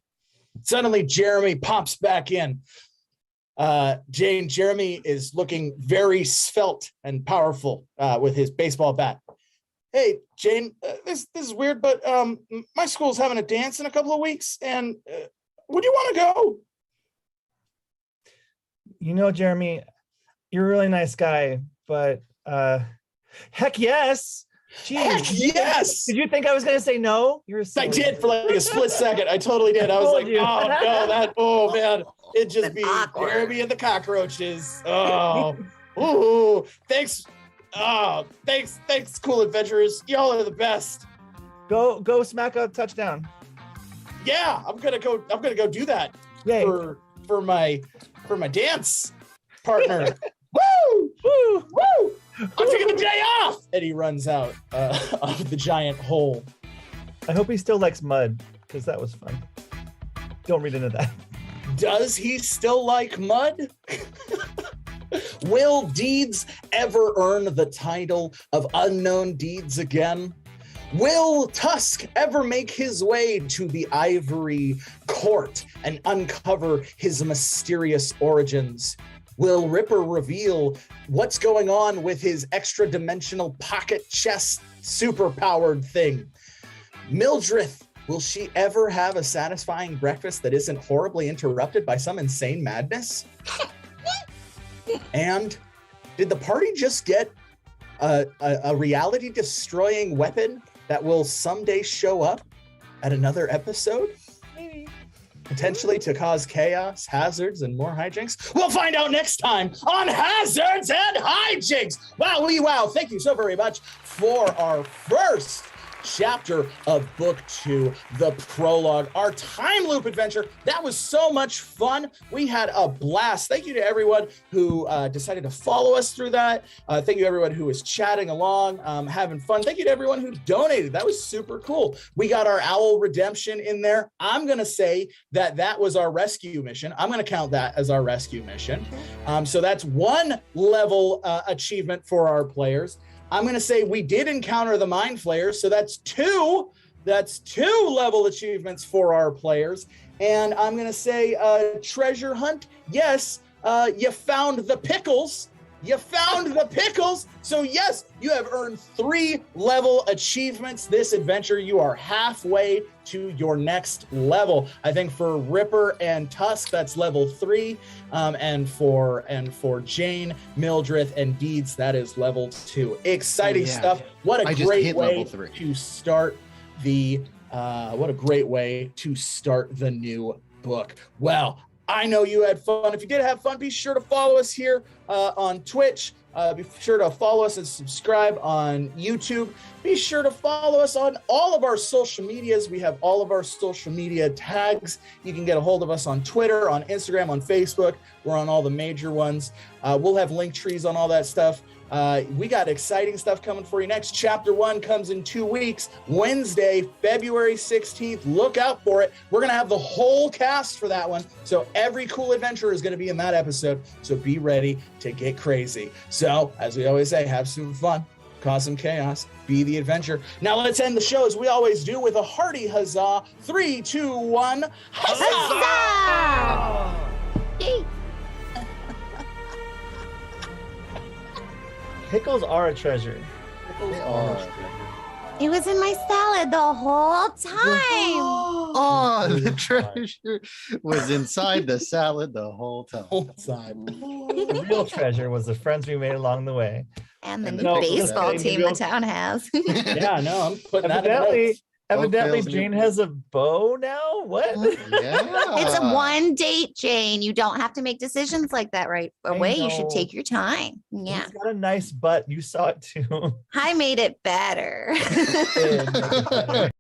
Suddenly, Jeremy pops back in. Jeremy is looking very svelte and powerful with his baseball bat. Hey, Jayne, this is weird, but my school's having a dance in a couple of weeks, and would you want to go? Jeremy, you're a really nice guy, but heck yes. Jeez, Heck yes! Did you think I was going to say no? You're I silly. did for like a split second. I totally did. I was Told like, you. oh man, it'd just That's be awkward. Jeremy and the cockroaches. Oh, ooh, thanks. Oh, thanks, cool adventurers. Y'all are the best. Go smack a touchdown. Yeah, I'm gonna go do that Yay. for my dance partner. Woo! Woo! Woo! I'm taking the day off, and he runs out of the giant hole. I hope he still likes mud because that was fun. Don't read into that. Does he still like mud? Will Deeds ever earn the title of Unknown Deeds again? Will Tusk ever make his way to the Ivory Court and uncover his mysterious origins? Will Ripper reveal what's going on with his extra-dimensional pocket chest superpowered thing? Mildreth, will she ever have a satisfying breakfast that isn't horribly interrupted by some insane madness? And did the party just get a reality-destroying weapon that will someday show up at another episode? Maybe. Potentially to cause chaos, hazards, and more hijinks? We'll find out next time on Hazards and Hijinks! Wow. Thank you so very much for our first chapter of Book 2, the Prologue, our time loop adventure. That was so much fun. We had a blast. Thank you to everyone who decided to follow us through that. Thank you to everyone who was chatting along, having fun. Thank you to everyone who donated. That was super cool. We got our owl redemption in there. I'm going to say that was our rescue mission. I'm going to count that as our rescue mission. So that's one level achievement for our players. I'm going to say we did encounter the Mind Flayers, so that's two level achievements for our players. And I'm going to say treasure hunt. Yes, you found the pickles. you found the pickles. So yes, you have earned 3 level achievements this adventure. You are halfway to your next level. I think for Ripper and Tusk, that's level 3. And for Jayne, Mildreth, and Deeds, that is level 2. Exciting stuff. What a great way to start the new book. Well, I know you had fun. If you did have fun, be sure to follow us here on Twitch. Be sure to follow us and subscribe on YouTube. Be sure to follow us on all of our social medias. We have all of our social media tags. You can get a hold of us on Twitter, on Instagram, on Facebook. We're on all the major ones. We'll have link trees on all that stuff. We got exciting stuff coming for you next. Chapter 1 comes in 2 weeks, Wednesday, February 16th. Look out for it. We're going to have the whole cast for that one. So every cool adventurer is going to be in that episode. So be ready to get crazy. So as we always say, have some fun, cause some chaos, be the adventure. Now let's end the show as we always do with a hearty huzzah. 3, 2, 1, huzzah! Yay. Pickles are a treasure. It was in my salad the whole time. Oh, the treasure was inside the salad the whole time. The real treasure was the friends we made along the way. And the And new the baseball pickles. team the town has. Yeah, no, I'm putting that in the notes. Evidently, Goodfields Jayne new- has a bow now. What? Yeah. It's a one date, Jayne. You don't have to make decisions like that right away. You should know. take your time. Yeah. He's got a nice butt. You saw it too. I made it better. Good.